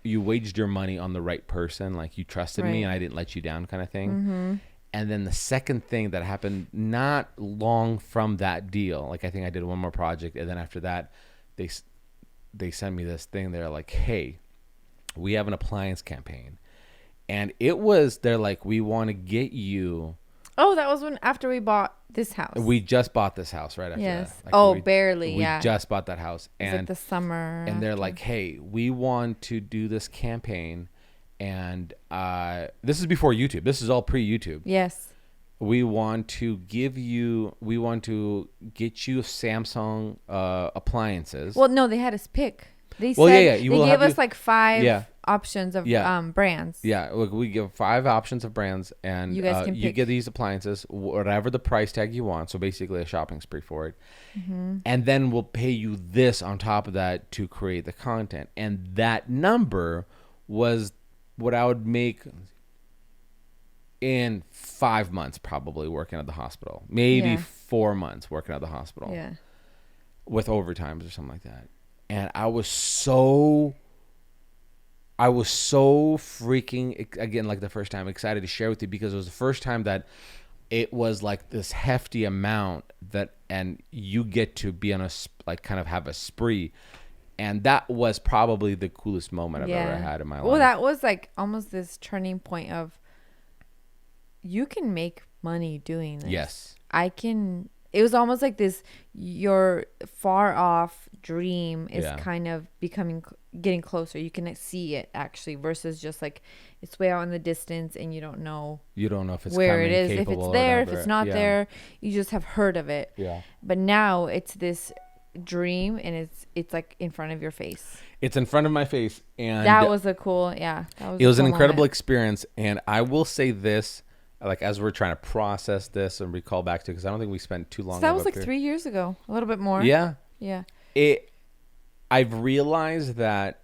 you waged your money on the right person. Like you trusted me Right. and I didn't let you down kind of thing. Mm-hmm. And then the second thing that happened not long from that deal, like I think I did one more project. And then after that, they sent me this thing. They're like, hey, we have an appliance campaign. And they're like, we want to get you. Oh, that was when after we bought this house. We just bought this house right after Yes. that. Like Oh, we, barely. We Yeah. just bought that house. It was like the summer. And they're after. like, hey, we want to do this campaign. And this is before YouTube. This is all pre-YouTube. Yes. We want to get you Samsung appliances. Well, no, they had us pick. They Well, said yeah, yeah. they gave us like 5 Yeah. options of Yeah. brands. Yeah, look, we give 5 options of brands, and You guys can you pick. get these appliances, whatever the price tag you want. So basically, a shopping spree for it, Mm-hmm. and then we'll pay you this on top of that to create the content. And that number was what I would make in 5 months, probably working at the hospital, maybe Yeah. 4 months working at the hospital, Yeah. with overtimes or something like that. And I was so freaking, again, like the first time, excited to share with you because it was the first time that it was like this hefty amount and you get to be on like kind of have a spree. And that was probably the coolest moment I've ever had in my life. Well, that was like almost this turning point of you can make money doing this. Yes. It was almost like this, your far off dream is Yeah. kind of getting closer. You can see it actually versus just like it's way out in the distance and you don't know if it's where coming, it is, if capable, it's or there, if whatever. it's not Yeah. there, you just have heard of it. Yeah. But now it's this dream and it's like in front of your face. It's in front of my face. And That was a cool, yeah. it was a an cool incredible moment. experience. And I will say this, like as we're trying to process this and recall back to, because I don't think we spent too long. So that of was a like period. 3 years ago, a little bit more. Yeah. Yeah. I've realized that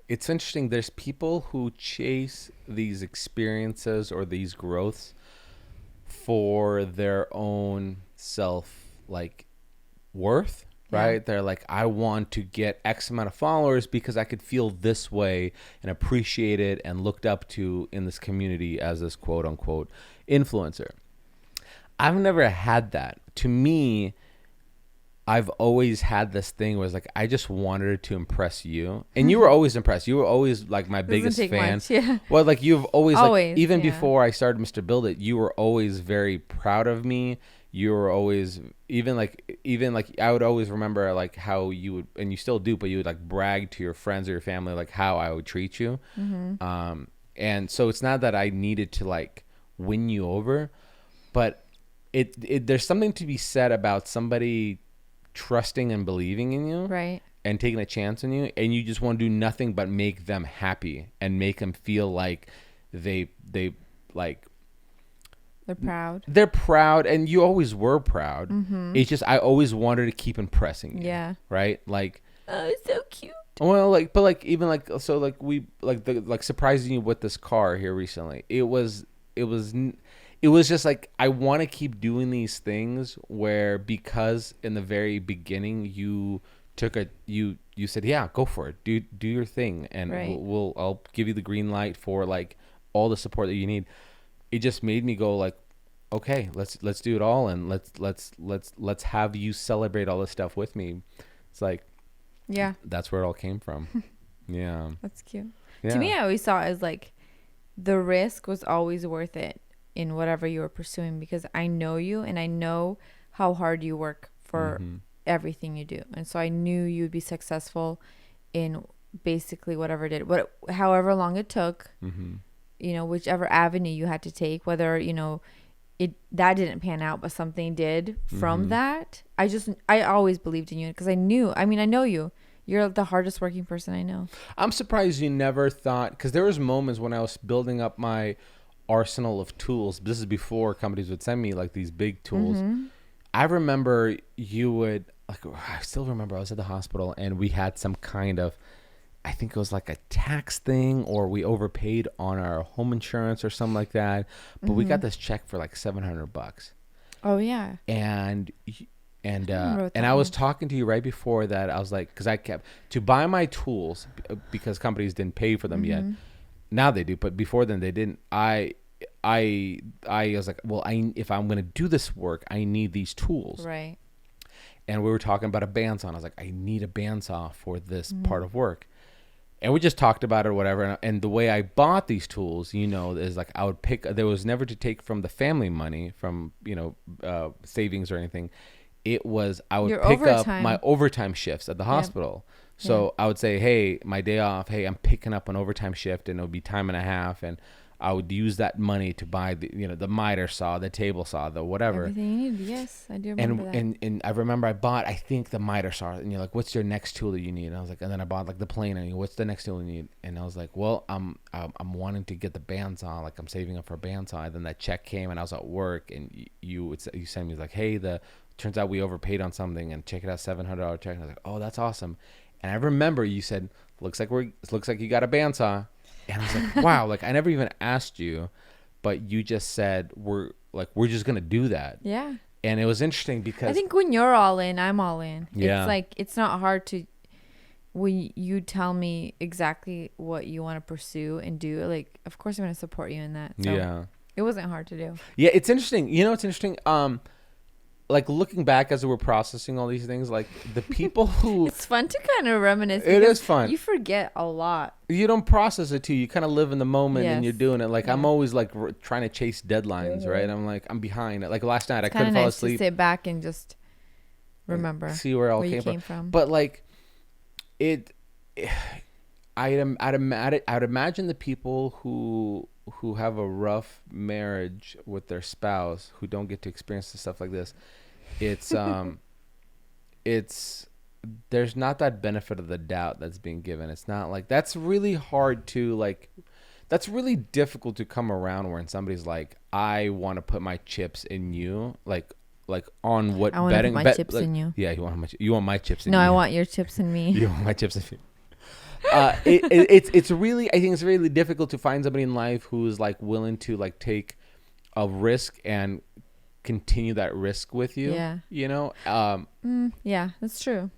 it's interesting. There's people who chase these experiences or these growths for their own self, like worth, right? Yeah. They're like, I want to get X amount of followers because I could feel this way and appreciated and looked up to in this community as this quote unquote influencer. I've never had that. To me, I've always had this thing where it's like, I just wanted to impress you. And you were always impressed. You were always like my biggest take fan. much, yeah. Well, like you've always, Always, like, even yeah. before I started Mr. Build It, you were always very proud of me. You were always, even like I would always remember like how you would, and you still do, but you would like brag to your friends or your family, like how I would treat you. Mm-hmm. And so it's not that I needed to like win you over, but there's something to be said about somebody trusting and believing in you, Right. and taking a chance on you, and you just want to do nothing but make them happy and make them feel like they like They're proud. and you always were proud. Mm-hmm. It's just I always wanted to keep impressing you. Yeah. Right? Like, Oh, so cute. well, like, but like even like, so like we like surprising you with this car here recently. It was just like, I want to keep doing these things where, because in the very beginning you you said, yeah, go for it, do your thing, and Right. I'll give you the green light for like all the support that you need. It just made me go like, okay, let's do it all, and let's have you celebrate all this stuff with me. It's like Yeah, that's where it all came from. Yeah. that's cute. To Yeah. me, I always saw it as like the risk was always worth it in whatever you were pursuing, because I know you and I know how hard you work for Mm-hmm. everything you do. And so I knew you'd be successful in basically whatever it did, however long it took, Mm-hmm. whichever avenue you had to take, whether, it that didn't pan out, but something did from Mm-hmm. that. I always believed in you because I know you. You're the hardest working person I know. I'm surprised you never thought, because there was moments when I was building up my arsenal of tools. This is before companies would send me like these big tools. Mm-hmm. I remember you would like. I still remember I was at the hospital and we had some kind of, I think it was like a tax thing, or we overpaid on our home insurance or something like that. But we got this check for like $700, Oh yeah. and and remember what and that I was was. talking to you right before that. I was like, because I kept to buy my tools because companies didn't pay for them yet. Now they do, but before then they didn't. I was like, well, if I'm gonna do this work, I need these tools. Right. And we were talking about a bandsaw. And I was like, I need a bandsaw for this part of work. And we just talked about it or whatever. And the way I bought these tools, is like I would pick. There was never to take from the family money from savings or anything. It was I would Your pick up overtime. my overtime shifts at the hospital. So I would say, hey, my day off. Hey, I'm picking up an overtime shift, and it'll be time and a half, and I would use that money to buy the miter saw, the table saw, the whatever. Everything you need. Yes, I do remember that. And I remember I bought, I think, the miter saw, and you're like, what's your next tool that you need? And I was like, and then I bought like the plane, and what's the next tool you need? And I was like, well, I'm wanting to get the bandsaw, like I'm saving up for a bandsaw. And then that check came, and I was at work, and you sent me like, hey, turns out we overpaid on something, and check it out, $700 check. And I was like, oh, that's awesome. And I remember you said, looks like you got a bandsaw. And I was like, wow, like I never even asked you, but you just said we're just gonna do that. Yeah. And it was interesting because I think when you're all in, I'm all in. Yeah. It's like it's not hard to when you tell me exactly what you want to pursue and do. Like, of course, I'm gonna support you in that. So yeah, it wasn't hard to do. yeah, it's interesting. It's interesting. Like looking back as we're processing all these things, like the people who It's fun to kind of reminisce. It because is fun. You forget a lot. you don't process it too. You kind of live in the moment and Yes. you're doing it. Like I'm Yeah. always like trying to chase deadlines, right? I'm like I'm behind. Like last night I It's kind couldn't of fall nice asleep. to sit back and just remember See where it all where you came came from. from. But like I'd imagine the people who have a rough marriage with their spouse who don't get to experience the stuff like this. It's it's there's not that benefit of the doubt that's being given. It's not like that's really hard to like. That's really difficult to come around when somebody's like, I want to put my chips in you, like on what I want to betting put my chips like, in you. Yeah, you want my chips in No, you. I want your chips in me. You want my chips in me. It's really, I think it's really difficult to find somebody in life who's like willing to like take a risk and continue that risk with you. Yeah. Yeah, that's true.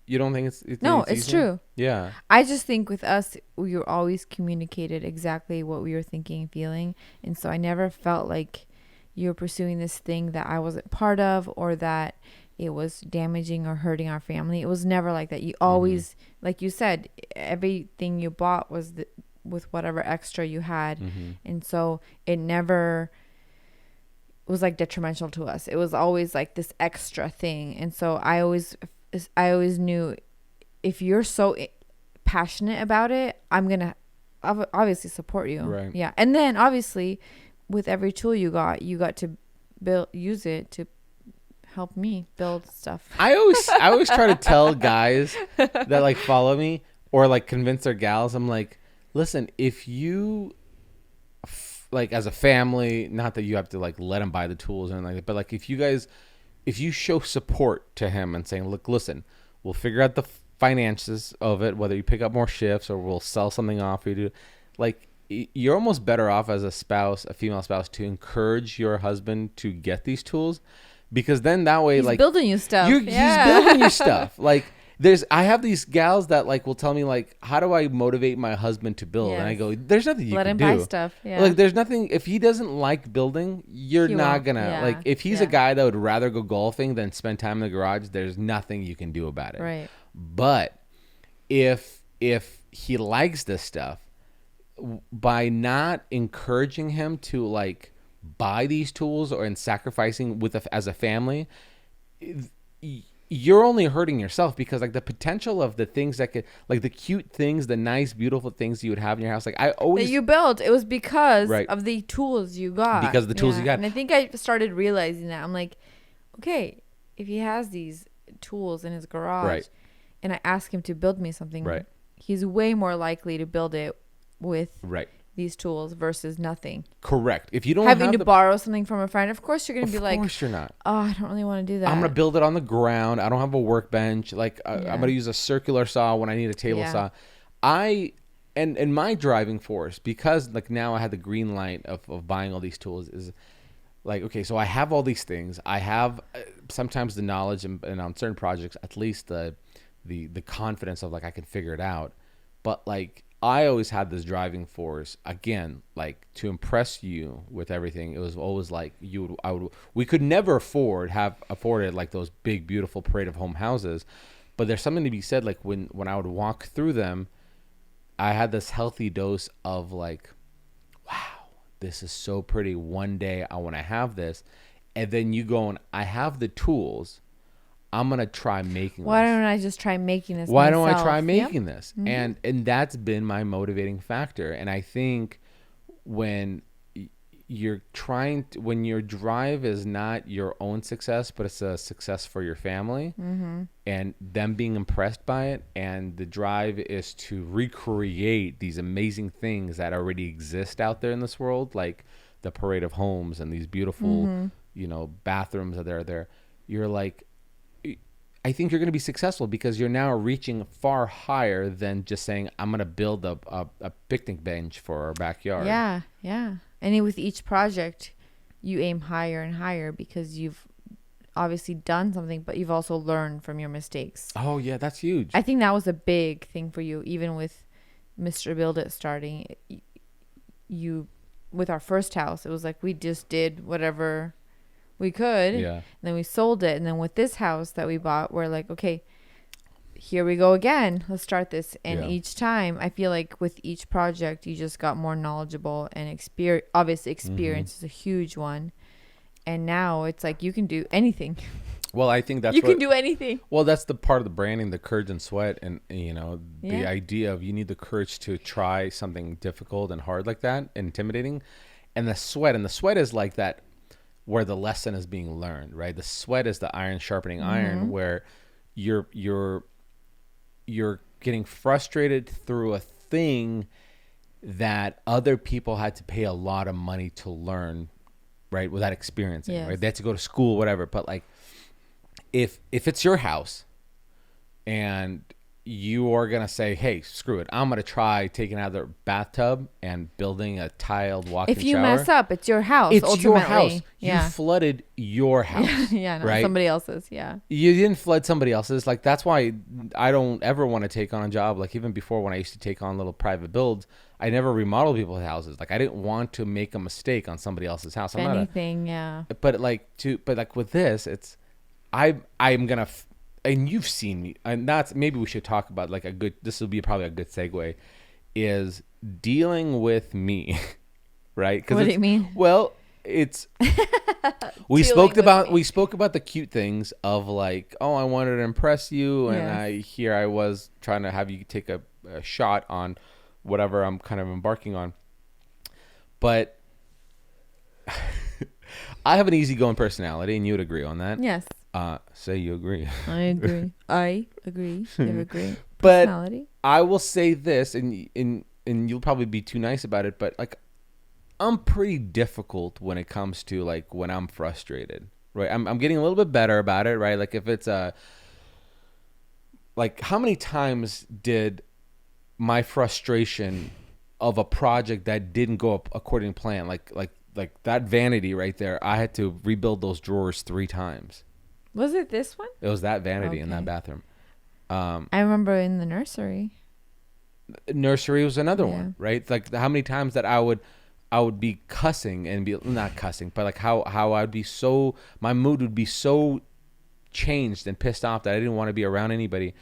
You don't think it's No, it's it's easy? true. Yeah. I just think with us, we were always communicated exactly what we were thinking and feeling. And so I never felt like you were pursuing this thing that I wasn't part of or that it was damaging or hurting our family. It was never like that. You always, like you said, everything you bought was with whatever extra you had. And so it never was like detrimental to us. It was always like this extra thing. And so I always knew if you're so passionate about it, I'm going to obviously support you. Right. Yeah. And then obviously with every tool you got to use it to help me build stuff. I always try to tell guys that like follow me or like convince their gals. I'm like, listen, if you like as a family, not that you have to like let him buy the tools or anything like that, but like if you show support to him and saying, look, listen, we'll figure out the finances of it, whether you pick up more shifts or we'll sell something off you do, like you're almost better off as a female spouse, to encourage your husband to get these tools, because then that way, He's like building you stuff. he's building you stuff. Like I have these gals that like will tell me like, how do I motivate my husband to build? And I Yes. go, there's nothing you Let can him buy do. stuff. Yeah. Like there's nothing, if he doesn't like building, you're He not won't. gonna like, Yeah. if he's a Yeah. guy that would rather go golfing than spend time in the garage, there's nothing you can do about it. Right. But if he likes this stuff, by not encouraging him to like buy these tools or and sacrificing as a family, you're only hurting yourself, because like the potential of the things that could, like the cute things, the nice beautiful things you would have in your house, like I That always you built, it was because Right. of the tools you got. Because of the tools you got. And I think I started realizing that. I'm like, okay, if he has these tools in his garage, Right. and I ask him to build me something, Right. he's way more likely to build it with right these tools versus nothing. correct. If you don't Having have to the, borrow something from a friend, of course you're going to be of like, course you're not. oh, I don't really want to do that. I'm gonna build it on the ground. I don't have a workbench. Like Yeah. I'm gonna use a circular saw when I need a table Yeah. saw. And my driving force, because like now I had the green light of buying all these tools, is like, okay, so I have all these things. I have sometimes the knowledge, and on certain projects, at least the confidence of like I can figure it out. But like I always had this driving force, again, like to impress you with everything. It was always like we could never afforded like those big beautiful parade of home houses, but there's something to be said, like when I would walk through them, I had this healthy dose of like, wow, this is so pretty. One day I want to have this. And then you go and I have the tools. I'm going to try making Why this. don't I just try making this Why don't I myself? try Yep. making this? And that's been my motivating factor. And I think when when your drive is not your own success, but it's a success for your family, and them being impressed by it, and the drive is to recreate these amazing things that already exist out there in this world, like the parade of homes and these beautiful, bathrooms that are there. You're like, I think you're going to be successful, because you're now reaching far higher than just saying, I'm going to build a picnic bench for our backyard. Yeah, yeah. And with each project, you aim higher and higher because you've obviously done something, but you've also learned from your mistakes. Oh, yeah, that's huge. I think that was a big thing for you, even with Mr. Build It starting. You, with our first house, it was like we just did whatever we could. Yeah. And then we sold it. And then with this house that we bought, we're like, okay, here we go again. Let's start this. And Yeah. each time, I feel like with each project, you just got more knowledgeable and experience. Obviously, experience is a huge one. And now it's like you can do anything. Well, I think that's You can do anything. Well, that's the part of the branding, the courage and sweat, and the Yeah. idea of you need the courage to try something difficult and hard like that, and intimidating, and the sweat is like that, where the lesson is being learned, right? The sweat is the iron sharpening iron, where you're getting frustrated through a thing that other people had to pay a lot of money to learn, right? Without experiencing, Yes. right? They had to go to school, whatever. But like, if it's your house and you are going to say, hey, screw it, I'm going to try taking out the bathtub and building a tiled walk-in If you shower. mess up, it's your house. It's ultimately. your house. Yeah. You flooded your house. Yeah, not right? somebody else's. Yeah. You didn't flood somebody else's. Like, that's why I don't ever want to take on a job. Like, even before, when I used to take on little private builds, I never remodeled people's houses. Like, I didn't want to make a mistake on somebody else's house. If anything, yeah. But like with this, it's, I'm going to, and you've seen me, and that's, maybe we should talk about like this will be probably a good segue, is dealing with me, right? What do you mean? Well, it's, we Dealing with spoke about the cute things of like, oh, I wanted to impress you. And Yes. I was trying to have you take a shot on whatever I'm kind of embarking on. But I have an easygoing personality, and you would agree on that. Yes. Say you agree. I agree. I agree. You have a great But personality. I will say this, and you'll probably be too nice about it, but like, I'm pretty difficult when it comes to like when I'm frustrated, right? I'm getting a little bit better about it, right? Like if it's like how many times did my frustration of a project that didn't go up according to plan, like that vanity right there, I had to rebuild those drawers 3 times. Was it this one? It was that vanity in that Okay. bathroom. I remember in the nursery. Nursery was another Yeah. one, right? Like how many times that I would be cussing and be not cussing, but like how I'd be so, my mood would be so changed and pissed off that I didn't want to be around anybody.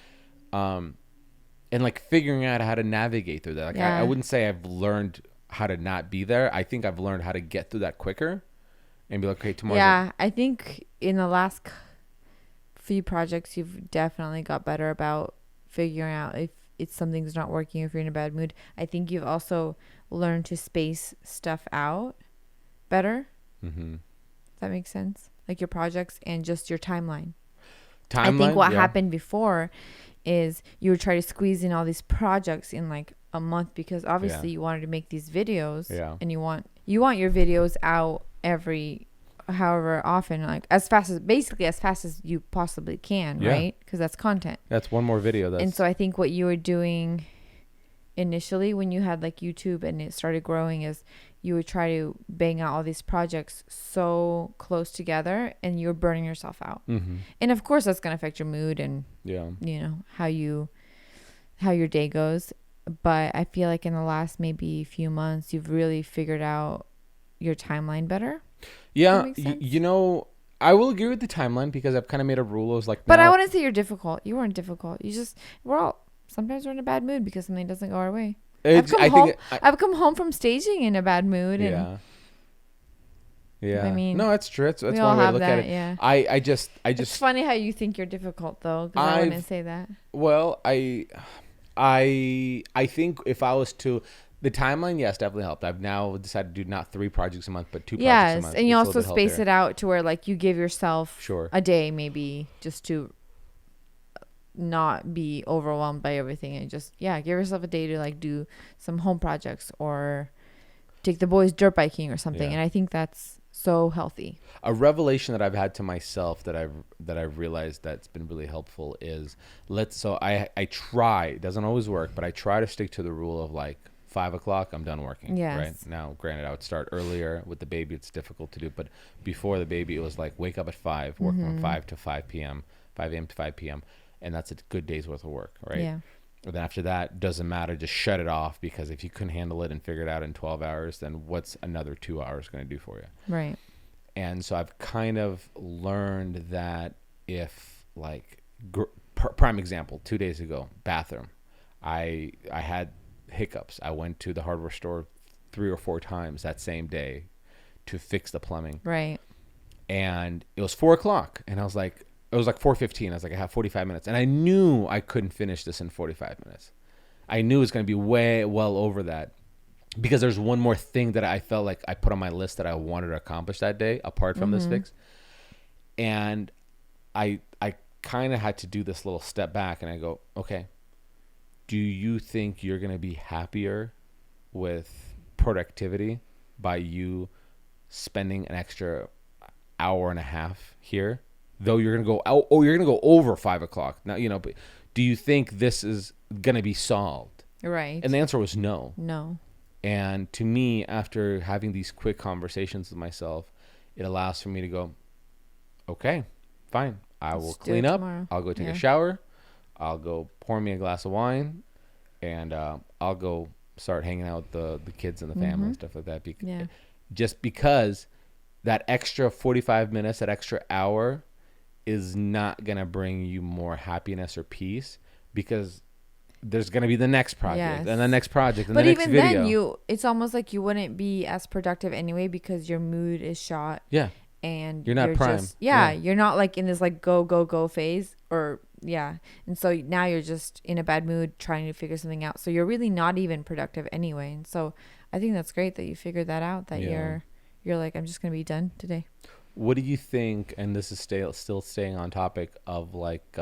And like figuring out how to navigate through that. Like I Yeah. wouldn't say I've learned how to not be there. I think I've learned how to get through that quicker and be like, okay, tomorrow's Yeah, I think in the last few projects, you've definitely got better about figuring out if it's something's not working, if you're in a bad mood. I think you've also learned to space stuff out better. mm-hmm. If that makes sense. Like your projects and just your timeline. Timeline. I think what yeah. happened before is you would try to squeeze in all these projects in like a month because obviously Yeah. you wanted to make these videos. Yeah. And you want your videos out every however often, like as fast as you possibly can, Yeah. right? Because that's content. That's one more video. And so I think what you were doing initially when you had like YouTube and it started growing is you would try to bang out all these projects so close together and you're burning yourself out. Mm-hmm. And of course that's going to affect your mood and Yeah. you know how your day goes. But I feel like in the last maybe few months you've really figured out your timeline better. Yeah. That makes sense? You know, I will agree with the timeline because I've kind of made a rule. I was like, But I now- wouldn't say you're difficult. You weren't difficult. Sometimes we're in a bad mood because something doesn't go our way. I've come home from staging in a bad mood. And Yeah. Yeah. I mean, no, that's true. That's we one all way to have look that. at it. Yeah. I just It's funny how you think you're difficult though, because I wouldn't say that. well, I think if I was to, the timeline, yes, definitely helped. I've now decided to do not 3 projects a month, but 2 projects a Yes, month. and you It's a also little bit space healthier. it out to where like you give yourself Sure. a day maybe just to not be overwhelmed by everything and just give yourself a day to like do some home projects or take the boys dirt biking or something. Yeah. And I think that's so healthy. A revelation that I've had to myself that I've realized that's been really helpful is I try, it doesn't always work, but I try to stick to the rule of like 5 o'clock I'm done working. Yes. Right now, granted, I would start earlier with the baby. It's difficult to do, but before the baby, it was like wake up at 5, work from 5 to 5 p.m., 5 a.m. to 5 p.m. And that's a good day's worth of work, right? Yeah. And then after that, doesn't matter. Just shut it off, because if you couldn't handle it and figure it out in 12 hours, then what's another 2 hours going to do for you? Right. And so I've kind of learned that if like prime example, 2 days ago, bathroom, I had hiccups. I went to the hardware store 3 or 4 times that same day to fix the plumbing. Right. And it was 4 o'clock, and I was like, it was like 4:15. I was like, I have 45 minutes, and I knew I couldn't finish this in 45 minutes. I knew it was going to be way well over that, because there's one more thing that I felt like I put on my list that I wanted to accomplish that day apart from this fix. And I kind of had to do this little step back, and I go, okay, do you think you're going to be happier with productivity by you spending an extra hour and a half here, though you're going to go out, or you're going to go over 5 o'clock now, but do you think this is going to be solved? Right. And the answer was no. No. And to me, after having these quick conversations with myself, it allows for me to go, okay, fine. I will Let's do clean it up. tomorrow. I'll go take Yeah. a shower. I'll go pour me a glass of wine, and I'll go start hanging out with the kids and the family and stuff like that. Yeah. Just because that extra 45 minutes, that extra hour is not going to bring you more happiness or peace, because there's going to be the next project and the next project and But the next even video. then, it's almost like you wouldn't be as productive anyway because your mood is shot. Yeah. And You're not prime. You're not like in this like go phase and so now you're just in a bad mood trying to figure something out, so you're really not even productive anyway. And so I think that's great that you figured that out, that you're like, I'm just gonna be done today. What do you think, and this is still staying on topic of like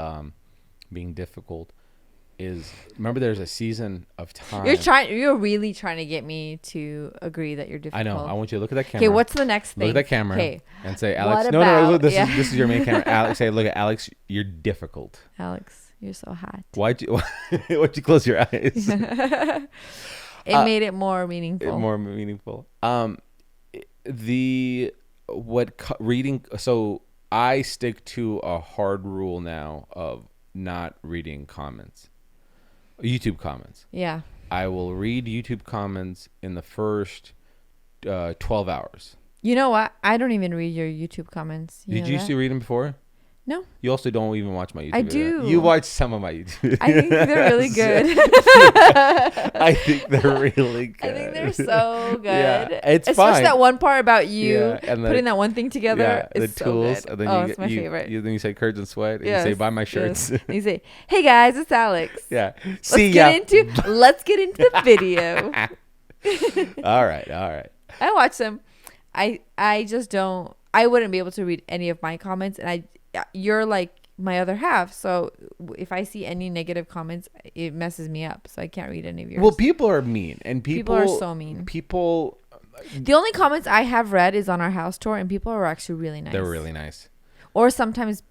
being difficult, is remember there's a season of time. You're really trying to get me to agree that you're difficult. I know. I want you to look at that camera. Okay, what's the next thing? Look at that camera. Okay. And say, Alex. What No, about- this yeah. is your main camera. Alex, say, look at Alex. You're difficult. Alex, you're so hot. Why'd you close your eyes? It made it more meaningful. More meaningful. Reading. So I stick to a hard rule now of not reading comments, YouTube comments. Yeah. I will read YouTube comments in the first 12 hours. You know what? I don't even read your YouTube comments. Did you used to read them before? No. You also don't even watch my YouTube I video. do. You watch some of my YouTube videos. I think they're really good. I think they're really good. I think they're so good. Yeah, it's especially fine. that one part about you and putting that one thing together. Yeah, is the so tools. good. And then it's my favorite. Then you say curds and sweat. And Yes, you say buy my shirts. Yes. And you say, "Hey guys, it's Alex." Yeah. Let's get into the video. All right. I watch them. I just don't. I wouldn't be able to read any of my comments, and you're like my other half. So if I see any negative comments, it messes me up. So I can't read any of yours. Well, people are mean, and people are so mean. People. The only comments I have read is on our house tour, and people are actually really nice. They're really nice. Or sometimes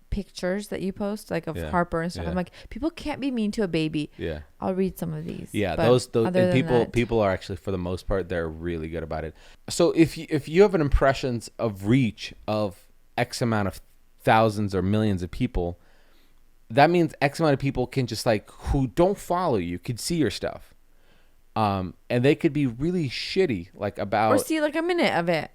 pictures that you post, like of Harper and stuff. Yeah. I'm like, people can't be mean to a baby. Yeah. I'll read some of these. Yeah, but those other and than people are actually, for the most part, they're really good about it. So if you have an impressions of reach of X amount of thousands or millions of people, that means X amount of people can just like who don't follow you could see your stuff, and they could be really shitty like about or see like a minute of it.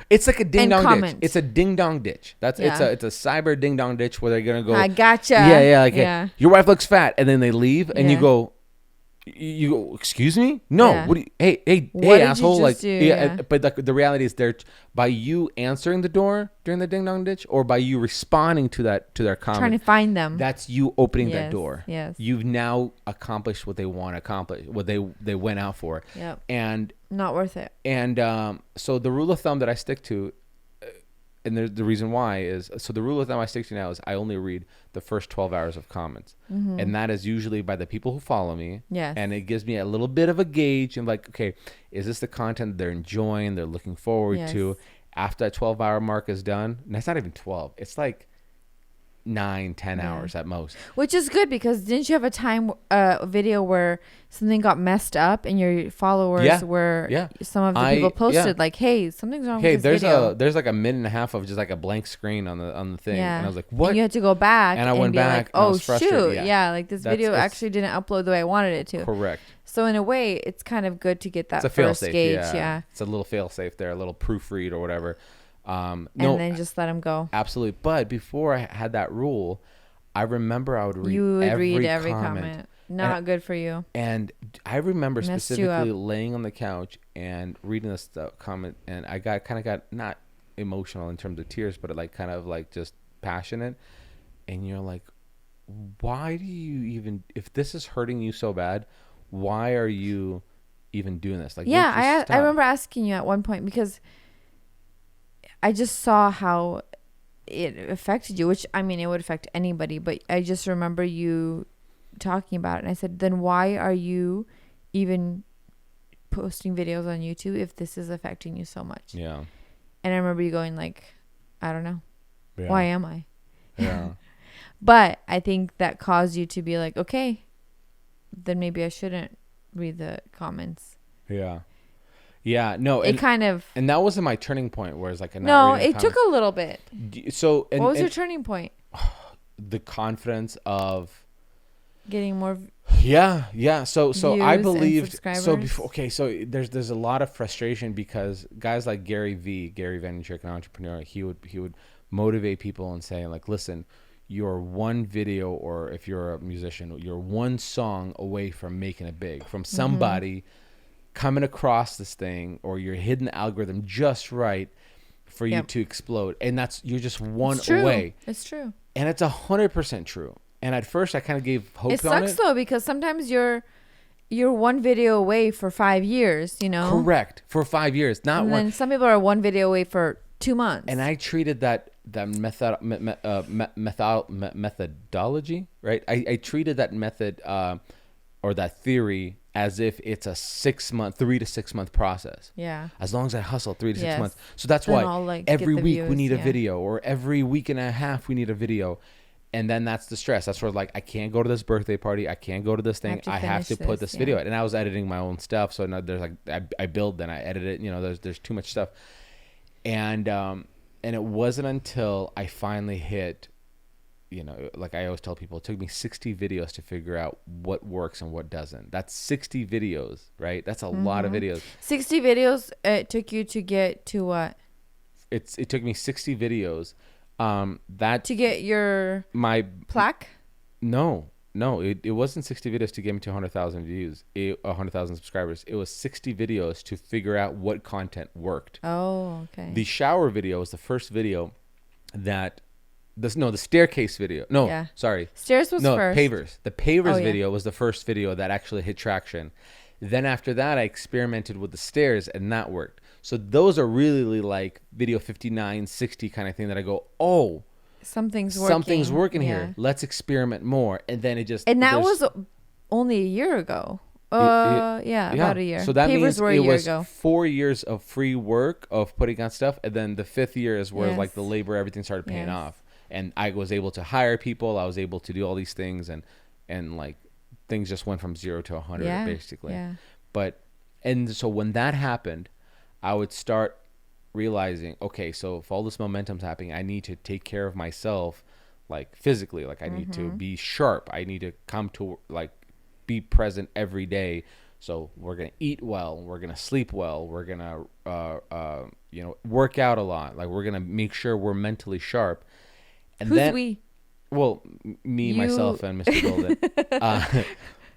It's like a ding dong ditch. comment. It's a ding dong ditch. It's a cyber ding dong ditch where they're gonna go. I gotcha. Yeah. Like, yeah. Hey, your wife looks fat, and then they leave, and you go, excuse me? No. Yeah. What do you? Hey, What did you asshole! just Like, do? yeah. Yeah. But the reality is, they're by you answering the door during the ding dong ditch, or by you responding to their comment. Trying to find them. That's you opening that Yes, door. yes. You've now accomplished what they want to accomplish, what they went out for. Yep. And Not worth it. so the rule of thumb that I stick to, and the reason why is, so the rule of thumb I stick to now is I only read the first 12 hours of comments. And that is usually by the people who follow me. Yes. And it gives me a little bit of a gauge and like, okay, is this the content they're enjoying, they're looking forward to? After that 12-hour mark is done, and that's not even 12. It's like 9-10 hours at most. Which is good, because didn't you have a video where something got messed up and your followers were some of the people posted like, hey, something's wrong with this video. There's like a minute and a half of just like a blank screen on the thing, and I was like, what? And you had to go back, and I went be back, like, and I oh was frustrated. shoot, like this video actually didn't upload the way I wanted it to. Correct. So in a way, it's kind of good to get that It's a fail first safe, gauge. It's a little fail safe there, a little proofread or whatever. And then just let them go. Absolutely. But before I had that rule, I remember I would read every comment. Not good for you. And I remember Messed specifically laying on the couch and reading this comment, and I got not emotional in terms of tears, but like kind of like just passionate. And you're like, why do you even, if this is hurting you so bad, why are you even doing this? Like, I remember asking you at one point, because I just saw how it affected you, which I mean, it would affect anybody, but I just remember you talking about it, and I said, then why are you even posting videos on YouTube if this is affecting you so much? Yeah. And I remember you going like, I don't know. Yeah. Why am I? Yeah. But I think that caused you to be like, okay, then maybe I shouldn't read the comments. Yeah. Yeah, no, it kind of, and that wasn't my turning point. Whereas like it took a little bit. So what was your turning point? The confidence of getting more. Yeah. So I believed. So before, so there's a lot of frustration because guys like Gary Vaynerchuk, an entrepreneur, he would motivate people and say like, listen, you're one video, or if you're a musician, you're one song away from making it big, from somebody coming across this thing, or you're hitting the algorithm just right for you to explode. And you're just one away. It's true. And it's 100% true. And at first I kind of gave hope on it. It sucks though, because sometimes you're one video away for 5 years, you know? Correct. For 5 years. Not and one. then some people are one video away for 2 months. And I treated that methodology, right? I treated that method or that theory as if it's a 3 to 6 month process. Yeah. As long as I hustle 3 to 6 months. So that's why every week we need a video, or every week and a half we need a video. And then that's the stress. That's where like, I can't go to this birthday party. I can't go to this thing. I have to put this video out. And I was editing my own stuff. So now there's like, I build, then I edit it. You know, there's too much stuff. And it wasn't until I finally hit like I always tell people, it took me 60 videos to figure out what works and what doesn't. That's 60 videos, right? That's a lot of videos. 60 videos it took you to get to what? It took me 60 videos. To get your My plaque? No, it wasn't 60 videos to get me to 100,000 views, 100,000 subscribers. It was 60 videos to figure out what content worked. Oh, okay. The shower video was the first video that, the staircase video. No, Yeah. sorry. Stairs was first. Pavers. The pavers Oh, yeah. video was the first video that actually hit traction. Then after that, I experimented with the stairs and that worked. So those are really like video 59, 60 kind of thing that I go, oh, Something's working. here. Let's experiment more. And then it just... And that was only a year ago. About a year. So that Pavers means were it a year was ago. 4 years of free work of putting on stuff. And then the 5th year is where Yes. like the labor, everything started paying Yes. off. And I was able to hire people. I was able to do all these things. And like things just went from 0 to 100 basically. Yeah. And so when that happened, I would start realizing, okay, so if all this momentum's happening, I need to take care of myself, like physically, like I need to be sharp. I need to come to like be present every day. So we're going to eat well. We're going to sleep well. We're going to, work out a lot. Like we're going to make sure we're mentally sharp. And Who's then, we? well, me, You. myself, and Mr. Golden.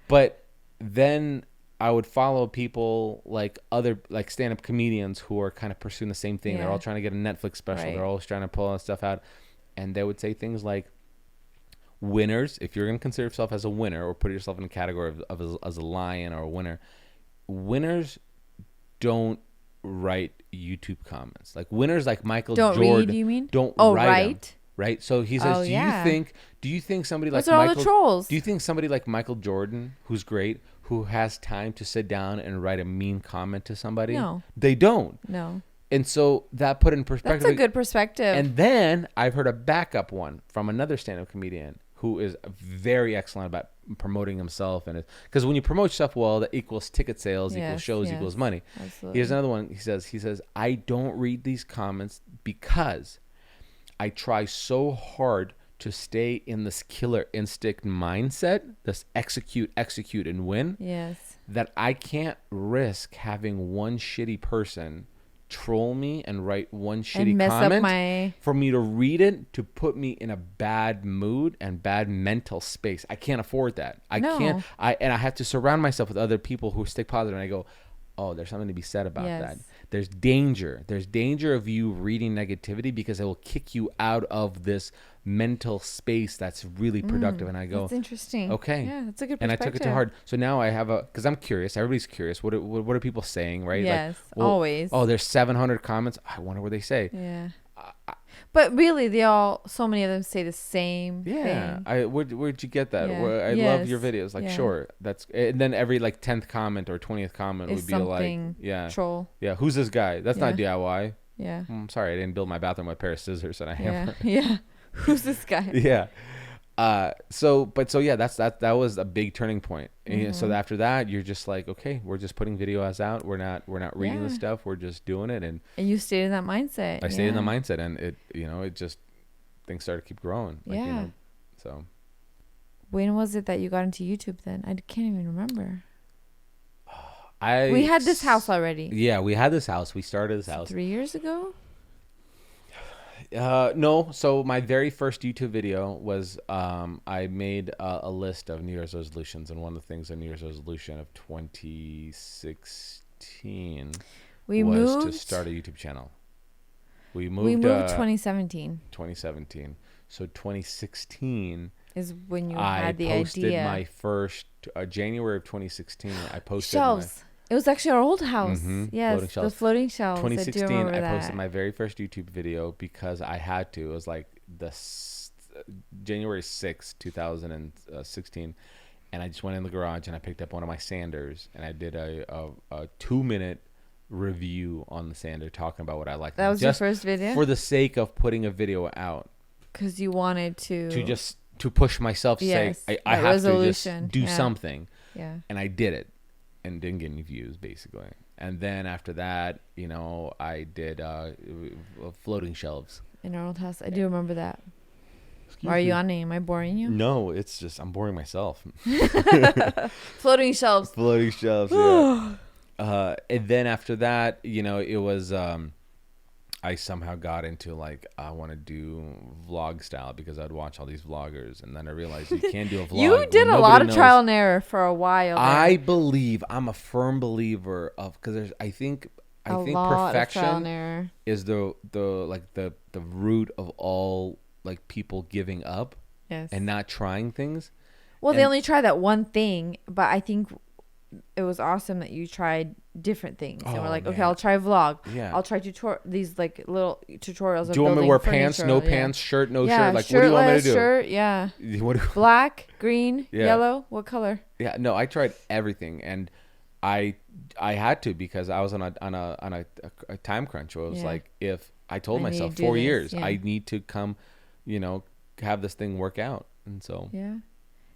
But then I would follow people like stand-up comedians who are kind of pursuing the same thing. They're Yeah. all trying to get a Netflix special. Right. They're always trying to pull all stuff out. And they would say things like, winners, if you're going to consider yourself as a winner or put yourself in a category as a lion or a winner, winners don't write YouTube comments. Like winners like Michael Don't Jordan. read, you mean? Don't Oh, write 'em. right. Right. So he says, Oh, yeah. do you think somebody like Those are all Michael, the trolls. do you think somebody like Michael Jordan, who's great, who has time to sit down and write a mean comment to somebody? No. They don't. No. And so that put in perspective. That's a good perspective. And then I've heard a backup one from another stand-up comedian who is very excellent about promoting himself. And because when you promote stuff well, that equals ticket sales, equals shows, equals money. Absolutely. Here's another one. He says, I don't read these comments because I try so hard to stay in this killer instinct mindset, this execute, and win, Yes. that I can't risk having one shitty person troll me and write one shitty And mess up comment for me to read it, to put me in a bad mood and bad mental space. I can't afford that. I can't. I have to surround myself with other people who stick positive. And I go, oh, there's something to be said about that. There's danger. There's danger of you reading negativity because it will kick you out of this mental space that's really productive. And I go, That's interesting. okay. Yeah, that's a good And perspective. I took it to heart. So now I have because I'm curious. Everybody's curious. What are people saying, right? Yes, like, well, always. Oh, there's 700 comments. I wonder what they say. Yeah. But really, so many of them say the same thing. Where'd you get that? Yeah. I love your videos. Like, Yeah. sure. And then every like 10th comment or 20th comment Is would be like, something troll. Yeah. Who's this guy? That's not DIY. Yeah. I'm sorry. I didn't build my bathroom with a pair of scissors and a hammer. Yeah. Who's this guy? Yeah. So that was a big turning point. And so after that, you're just like, okay, we're just putting videos out. We're not reading the stuff. We're just doing it. And you stayed in that mindset. I stayed in the mindset, and it just, things started to keep growing. Like, so. When was it that you got into YouTube then? I can't even remember. We We had this house already. Yeah, we had this house. We started this house 3 years ago? No. So my very first YouTube video was I made a list of New Year's resolutions, and one of the things on New Year's resolution of 2016 was to start a YouTube channel. We moved 2017. 2017. So 2016 is when you had the idea. I posted my first January of 2016. I posted shelves. It was actually our old house. Yes, floating shelves. the floating shelves. 2016, I posted that. my very first YouTube video because I had to. It was like January 6th, 2016. And I just went in the garage and I picked up one of my sanders and I did a 2-minute review on the sander talking about what I liked. That was your first video? For the sake of putting a video out. Because you wanted to push myself to say, I have to just do something. Yeah. And I did it. And didn't get any views, basically. And then after that, I did floating shelves. In our old house. I do remember that. Why are you on it? Am I boring you? No, it's just I'm boring myself. Floating shelves. Floating shelves. Yeah. And then after that, it was I somehow got into like I want to do vlog style because I'd watch all these vloggers, and then I realized you can't do a vlog. You did a lot of trial and error for a while. I'm a firm believer of because I think perfection is the root of all like people giving up and not trying things. Well, they only try that one thing, but I think it was awesome that you tried different things. And we're like, okay, I'll try vlog. Yeah. I'll try these like little tutorials. Do you want me to wear pants, no pants, shirt, no shirt? Like, what do you want me to do? Shirt, yeah. Black, green, yellow. What color? Yeah, no, I tried everything, and I had to because I was on a time crunch. Where it was like, if I told myself 4 years, I need to come, have this thing work out, and so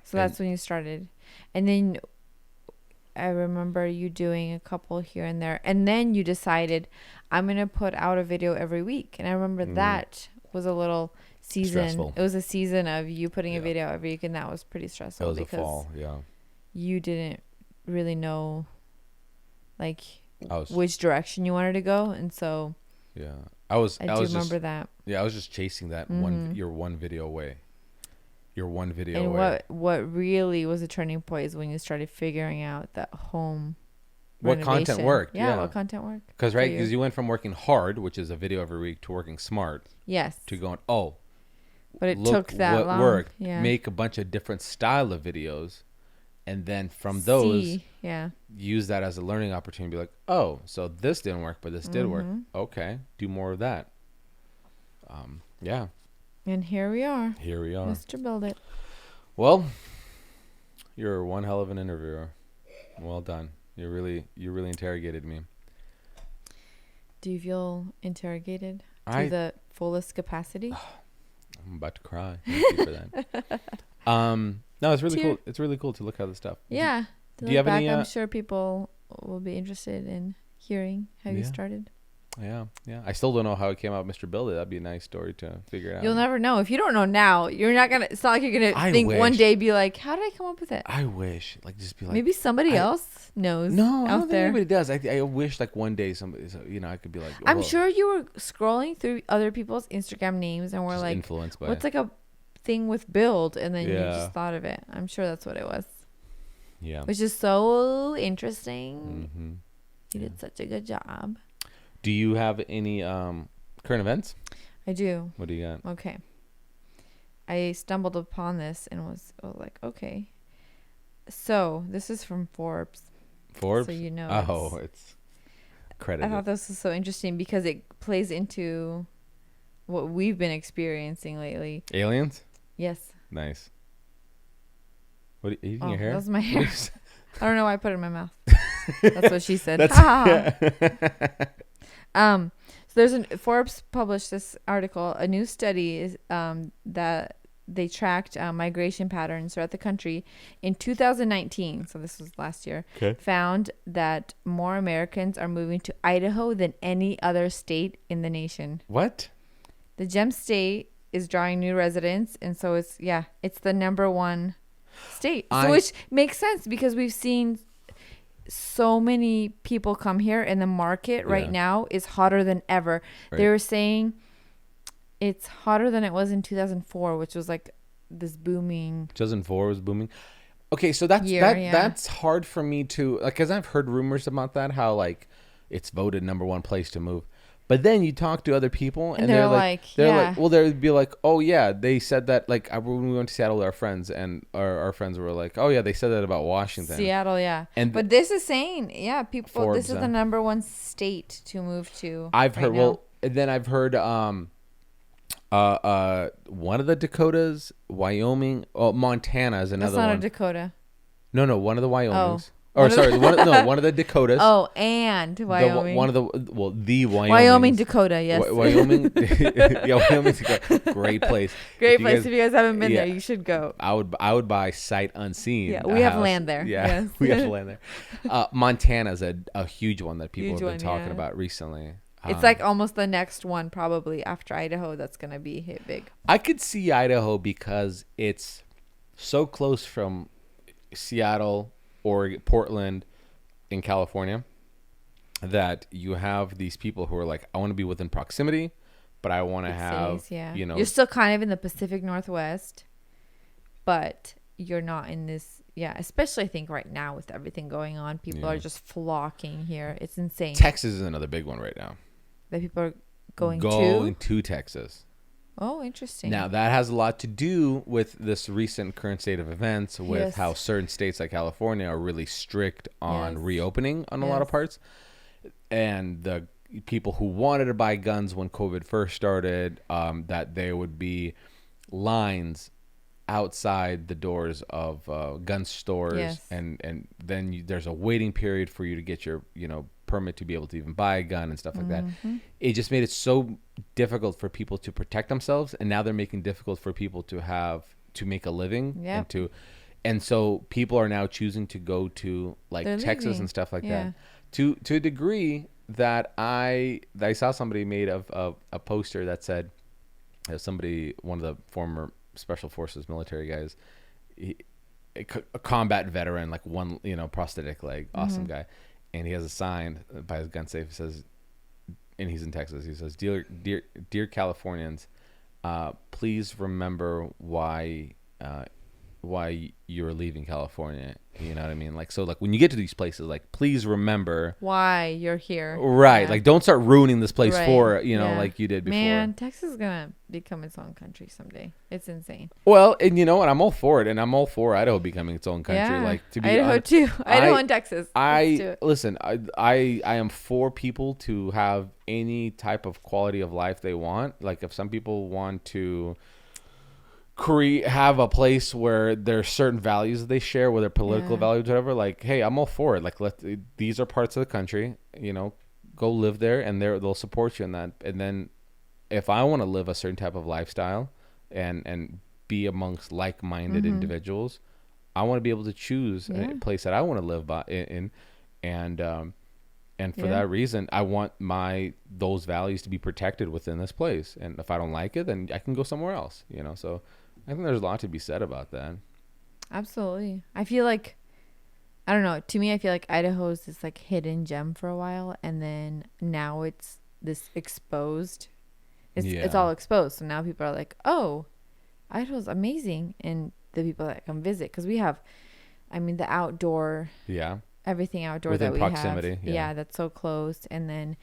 so that's when you started, and then I remember you doing a couple here and there, and then you decided I'm gonna put out a video every week, and I remember that was a little season. Stressful. It was a season of you putting a video every week, and that was pretty stressful. It was because a fall, you didn't really know like which direction you wanted to go, and so I remember that. Yeah, I was just chasing that you're one video away. You're one video and away. What really was a turning point is when you started figuring out that home what renovation. Content worked. What content worked. Because you went from working hard, which is a video every week, to working smart. Yes. To going, but it took that long. Worked. Yeah. Make a bunch of different style of videos, and then from those, use that as a learning opportunity. Be like, so this didn't work, but this did work. Okay, do more of that. And here we are. Mr. Build It. Well, you're one hell of an interviewer. Well done. You really interrogated me. Do you feel interrogated to the fullest capacity? I'm about to cry. Thank you for that. No, it's really cool. It's really cool to look at this stuff. Yeah. Do you have any? I'm sure people will be interested in hearing how you started. Yeah. I still don't know how it came out, Mr. Build It. That'd be a nice story to figure out. You'll never know. If you don't know now, you're not gonna. It's not like you're gonna think one day, be like, "How did I come up with it?" I wish, just be like, maybe somebody else knows. No, I don't think anybody does. I wish, one day somebody, I could be like. I'm sure you were scrolling through other people's Instagram names and were like, influenced by what's like a thing with build, and then you just thought of it. I'm sure that's what it was. Yeah. Which is so interesting. Mm-hmm. You did such a good job. Do you have any current events? I do. What do you got? Okay. I stumbled upon this and was like, okay. So this is from Forbes. Forbes? So you know. Oh, it's credited. I thought this was so interesting because it plays into what we've been experiencing lately. Aliens? Yes. Nice. What are you eating your hair? That was my hair. I don't know why I put it in my mouth. That's what she said. So there's Forbes published this article. A new study is that they tracked migration patterns throughout the country in 2019. So this was last year. Okay. Found that more Americans are moving to Idaho than any other state in the nation. What? The gem state is drawing new residents, and so it's the number one state. Which makes sense because we've seen so many people come here, and the market right now is hotter than ever. Right. They were saying it's hotter than it was in 2004, which was like this booming. 2004 was booming. Okay, so that's hard for me to because I've heard rumors about that, how it's voted number one place to move. But then you talk to other people, and they're like, well, they'd be like, oh yeah, they said that. When we went to Seattle with our friends, and our friends were like, oh yeah, they said that about Washington. Seattle, yeah. But this is saying, people, Forbes, this is the number one state to move to. I've heard. Now. Well, and then I've heard one of the Dakotas, Wyoming, Montana is another one. That's not a Dakota. No, one of the Wyomings. One of the Dakotas. Oh, and Wyoming. The Wyoming. Wyoming, Dakota, yes. Wyoming. Wyoming's a great place. Great place. If you guys haven't been there, you should go. I would buy sight unseen. Yeah, we have land there. Yeah, yes. we have land there. Montana's a huge one that people have been talking about recently. It's like almost the next one probably after Idaho that's going to be hit big. I could see Idaho because it's so close from Seattle or Portland in California that you have these people who are like, I want to be within proximity, but I want to Big have, cities, yeah. you know, You're still kind of in the Pacific Northwest, but you're not in this. Yeah, especially I think right now with everything going on, people are just flocking here. It's insane Texas is another big one right now. that people are going to Texas. Oh, interesting. Now that has a lot to do with this recent current state of events with how certain states like California are really strict on reopening on a lot of parts. And the people who wanted to buy guns when COVID first started, that there would be lines outside the doors of gun stores, and then there's a waiting period for you to get your permit to be able to even buy a gun and stuff like that. It just made it so difficult for people to protect themselves, and now they're making difficult for people to make a living and so people are now choosing to go to like Texas and stuff like that to a degree that I saw somebody made of a poster that said one of the former special forces military guys, a combat veteran, like one prosthetic leg, awesome guy, and he has a sign by his gun safe. It says, and he's in Texas. He says, "Dear Californians, please remember why you're leaving California." You know what I mean? Like, so like when you get to these places, like, please remember why you're here. Right. Yeah. Like, don't start ruining this place for, like you did before. Man, Texas is going to become its own country someday. It's insane. Well, and you know what? I'm all for it. And I'm all for Idaho becoming its own country. Yeah. Like, to be Idaho too. Idaho and Texas. Listen, I am for people to have any type of quality of life they want. Like, if some people want to have a place where there's certain values that they share, whether political values, whatever, like, hey, I'm all for it. Like, these are parts of the country, go live there, and they'll support you in that. And then if I want to live a certain type of lifestyle and be amongst like-minded individuals, I want to be able to choose a place that I want to live in. And for that reason, I want those values to be protected within this place. And if I don't like it, then I can go somewhere else, so I think there's a lot to be said about that. Absolutely. I feel like, I don't know, to me, I feel like Idaho is this like hidden gem for a while, and then now it's this exposed. It's all exposed. So now people are like, oh, Idaho's amazing. And the people that come visit, because we have, the outdoor. Yeah. Everything outdoor within that we proximity, have. Yeah, that's so close. And then,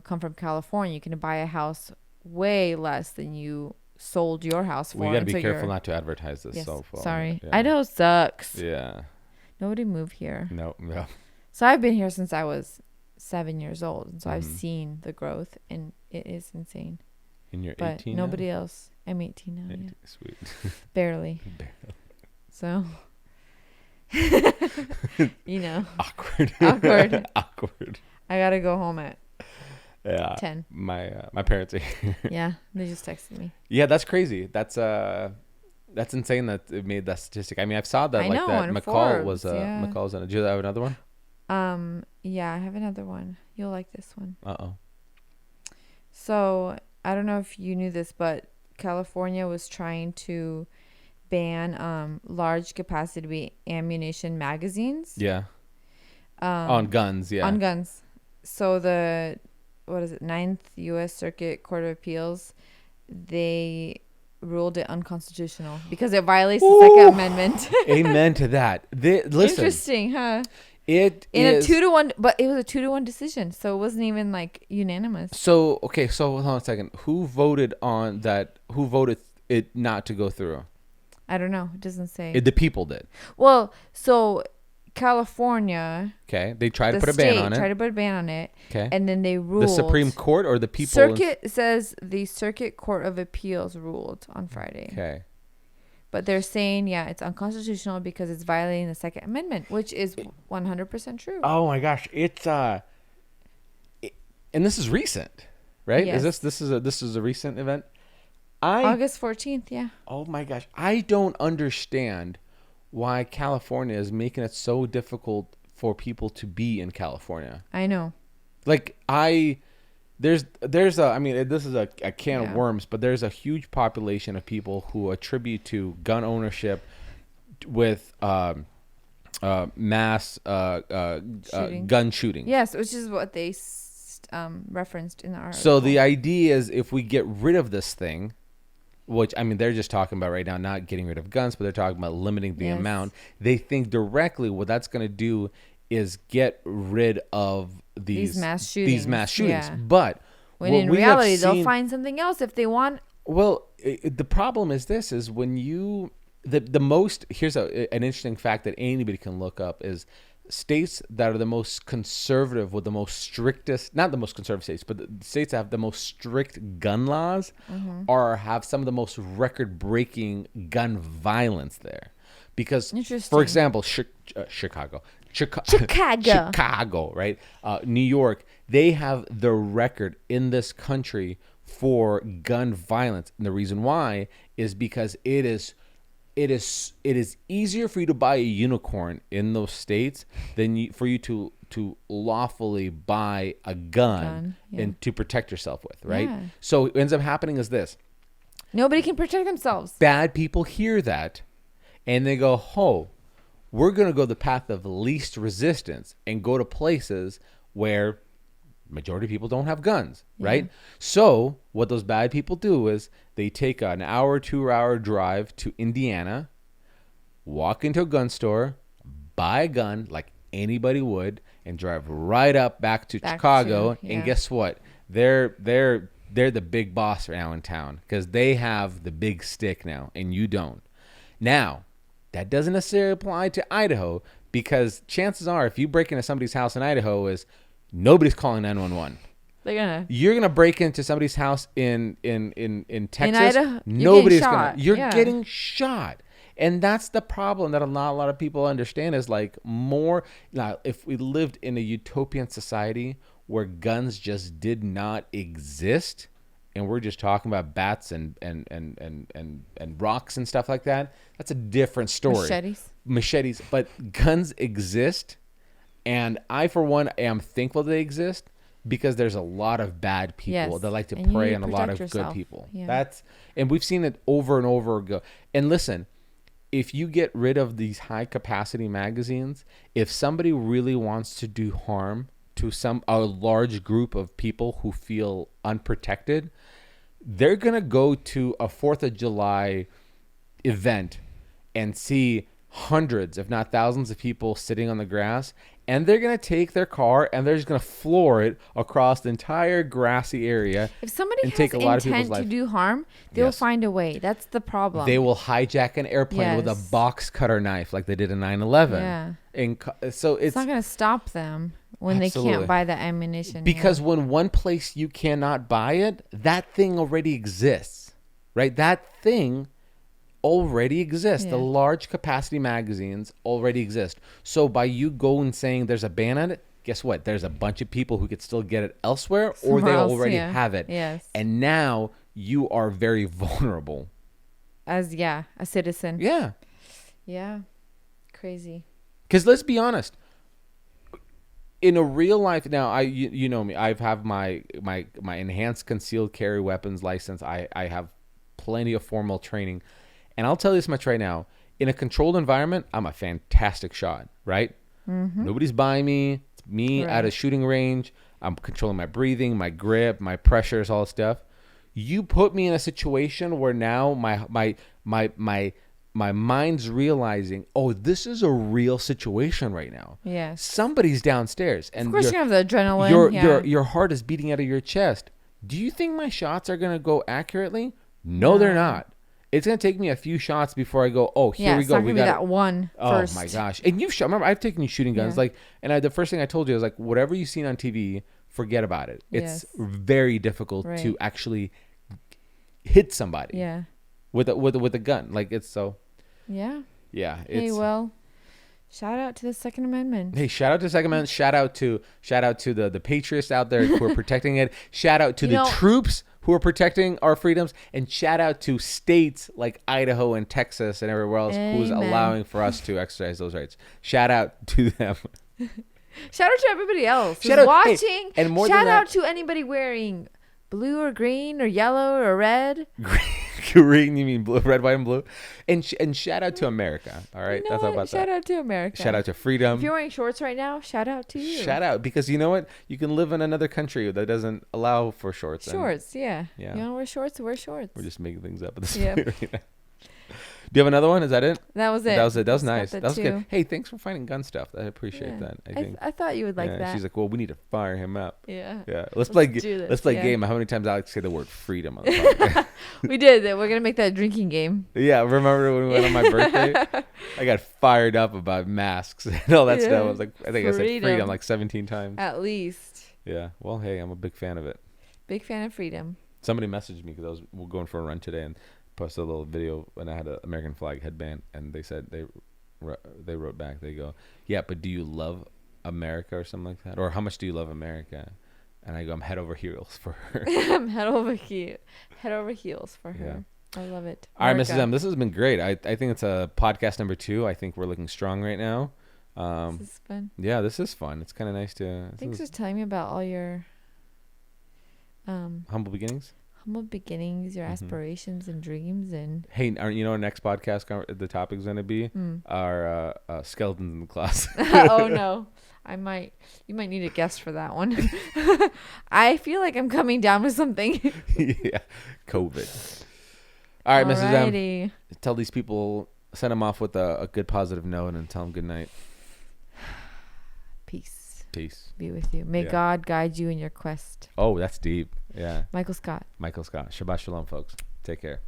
come from California, you can buy a house way less than you sold your house for. We got to be careful not to advertise this. Yes, so far. Sorry. Yeah. Idaho sucks. Yeah. Nobody moved here. No. So I've been here since I was 7 years old. And so I've seen the growth, and it is insane. And you're but 18 nobody now? else. I'm 18 now. 18, yeah. Sweet. Barely. So... Awkward. I gotta go home at 10. My parents are here. Yeah, they just texted me. Yeah, that's crazy. That's insane that it made that statistic. I saw that McCall was McCall's in it. Do you have another one? Yeah, I have another one. You'll like this one. Uh-oh. So I don't know if you knew this, but California was trying to ban large capacity ammunition magazines. Yeah. On guns, yeah. On guns. So the 9th U.S. Circuit Court of Appeals, they ruled it unconstitutional because it violates the Second Amendment. Amen to that. Listen. Interesting, huh? It is a 2-1, but it was a 2-1 decision, so it wasn't even like unanimous. So hold on a second. Who voted on that? Who voted it not to go through? I don't know. It doesn't say. The people did. Well, so California. Okay. They tried to put a ban on it. Tried to put a ban on it. Okay. And then they ruled. The Supreme Court or the people? Says the Circuit Court of Appeals ruled on Friday. Okay. But they're saying, it's unconstitutional because it's violating the Second Amendment, which is 100% true. Oh my gosh. It's, and this is recent, right? Yes. This is a recent event? August 14th, yeah. Oh my gosh. I don't understand why California is making it so difficult for people to be in California. I know. Like there's a, I mean, this is a can of Yeah. worms, but there's a huge population of people who attribute to gun ownership with mass Shooting. gun shootings. Yes, which is what they referenced in the So the article. idea is if we get rid of this thing, which I mean they're just talking about right now, not getting rid of guns, but they're talking about limiting the Yes. amount. They think directly what that's going to do is get rid of These mass these mass shootings. shootings. Yeah. But When what in we have reality, they'll seen, find something else if they want. well, the problem is this: is when you the most, here's an interesting fact that anybody can look up is states that are the most conservative with the most strictest, not the most conservative states, but the states that have the most strict gun laws are have some of the most record-breaking gun violence there. Because, for Interesting. example, Chicago, Chicago. Chicago, right? New York, they have the record in this country for gun violence, and the reason why is because it is easier for you to buy a unicorn in those states than for you to lawfully buy a gun, Yeah. and to protect yourself with, right? Yeah. So what ends up happening is this: Nobody can protect themselves. bad people hear that and they go, "Oh, we're going to go the path of least resistance and go to places where majority of people don't have guns," right? So what those bad people do is they take an hour, 2 hour drive to Indiana, walk into a gun store, buy a gun like anybody would, and drive right up back to Back Chicago. to- And yeah. guess what? They're the big boss right now in town because they have the big stick now, and you don't. Now, that doesn't necessarily apply to Idaho because chances are, if you break into somebody's house in Idaho, is nobody's calling 911. They're gonna. You're gonna break into somebody's house in Texas. Idaho, Nobody's you're getting gonna. shot. You're Yeah. getting shot, and that's the problem that not a lot of people understand. Is like more now. If we lived in a utopian society where guns just did not exist, and we're just talking about bats and rocks and stuff like that, that's a different story. Machetes, but guns exist, and I, for one, am thankful they exist because there's a lot of bad people Yes, that like to and you prey need on to a lot of protect good yourself. people. Yeah. And we've seen it over and over ago. And listen, if you get rid of these high capacity magazines, if somebody really wants to do harm to a large group of people who feel unprotected, they're gonna go to a 4th of July event and see hundreds, if not thousands, of people sitting on the grass, and they're gonna take their car and they're just gonna floor it across the entire grassy area. If somebody and has take a lot of people's intent to life. do harm, they'll Yes. find a way. That's the problem. They will hijack an airplane with a Yes. box cutter knife like they did in 9/11. Yeah. And so It's not going to stop them when they Absolutely. can't buy the ammunition. because when one place you cannot buy it, that thing already exists, right? That thing already exists. The Yeah. large capacity magazines already exist. So by you going saying there's a ban on it, guess what? There's a bunch of people who could still get it elsewhere, or Somewhere they else, already yeah. have it. Yes. And now you are very vulnerable. As a citizen. Yeah. Yeah. Crazy. Because let's be honest, in a real life, now you know me, I have my enhanced concealed carry weapons license. I have plenty of formal training, and I'll tell you this much right now: in a controlled environment, I'm a fantastic shot. Right? Nobody's by me. It's me at a Right. shooting range. I'm controlling my breathing, my grip, my pressures, all that stuff. You put me in a situation where now my mind's realizing, oh, this is a real situation right now. Yes. Somebody's downstairs, and Of course, you have the adrenaline. your heart is beating out of your chest. Do you think my shots are gonna go accurately? No, they're not. It's gonna take me a few shots before I go, oh, here we it's go. not We gonna be got that one Oh first. my gosh! And you've shot. Remember, I've taken you shooting guns. Yeah. Like, and the first thing I told you was like, whatever you've seen on TV, forget about it. It's Yes. very difficult Right. to actually hit somebody Yeah. with a gun. Like, it's so. Yeah. Yeah. Hey, It's, well, shout out to the Second Amendment. Hey, shout out to Second Amendment. Shout out to the patriots out there who are protecting it. Shout out to You the know- troops who are protecting our freedoms, and shout out to states like Idaho and Texas and everywhere else who's Amen. allowing for us to exercise those rights. Shout out to them. Shout out to everybody else who's Shout out- hey, watching. and more than Shout that- out to anybody wearing blue or green or yellow or red. Green, you mean blue, red, white, and blue? And shout out to America. All right, You know that's all what? about Shout that. out to America. Shout out to freedom. If you're wearing shorts right now, shout out to you. Shout out, because you know what? You can live in another country that doesn't allow for shorts. and Shorts, yeah. Yeah. You want to wear shorts? Wear shorts. We're just making things up at this Yep. point. Right now. Do you have another one? Is that it? That was it. That was it. That was Just got nice. the That was two. good. Hey, thanks for finding gun stuff. I appreciate Yeah. that. I think. I thought you would like Yeah, that. She's like, well, we need to fire him up. Yeah. Yeah, Let's let's play. do this, Let's play yeah. game. How many times Alex say the word freedom on the podcast? We did. We're going to make that drinking game. Yeah, remember when we went on my birthday? I got fired up about masks and all that Yeah. stuff. I was like, I think I said Freedom. freedom like 17 times. At least. Yeah. Well, hey, I'm a big fan of it. Big fan of freedom. Somebody messaged me because we're going for a run today and posted a little video and I had an American flag headband and they said they wrote back. They go, yeah, but do you love America or something like that? Or how much do you love America? And I go, I'm head over heels for her. I'm head over heels for her. I love it. All right, Mrs. America. M, this has been great. I think it's a podcast number 2. I think we're looking strong right now. This is fun. Yeah, this is fun. It's kind of nice to Thanks for telling me about all your humble beginnings. humble beginnings, your aspirations and dreams, and Hey, you know our next podcast, the topic's going to be our skeletons in the closet. oh no, you might need a guest for that one. I feel like I'm coming down with something. Yeah, COVID. All right, Mrs. M, Alrighty. tell these people, send them off with a good positive note and tell them good night. Peace Peace. be with you. May Yeah. God guide you in your quest. Oh, that's deep. Yeah. Michael Scott. Michael Scott. Shabbat shalom, folks. Take care.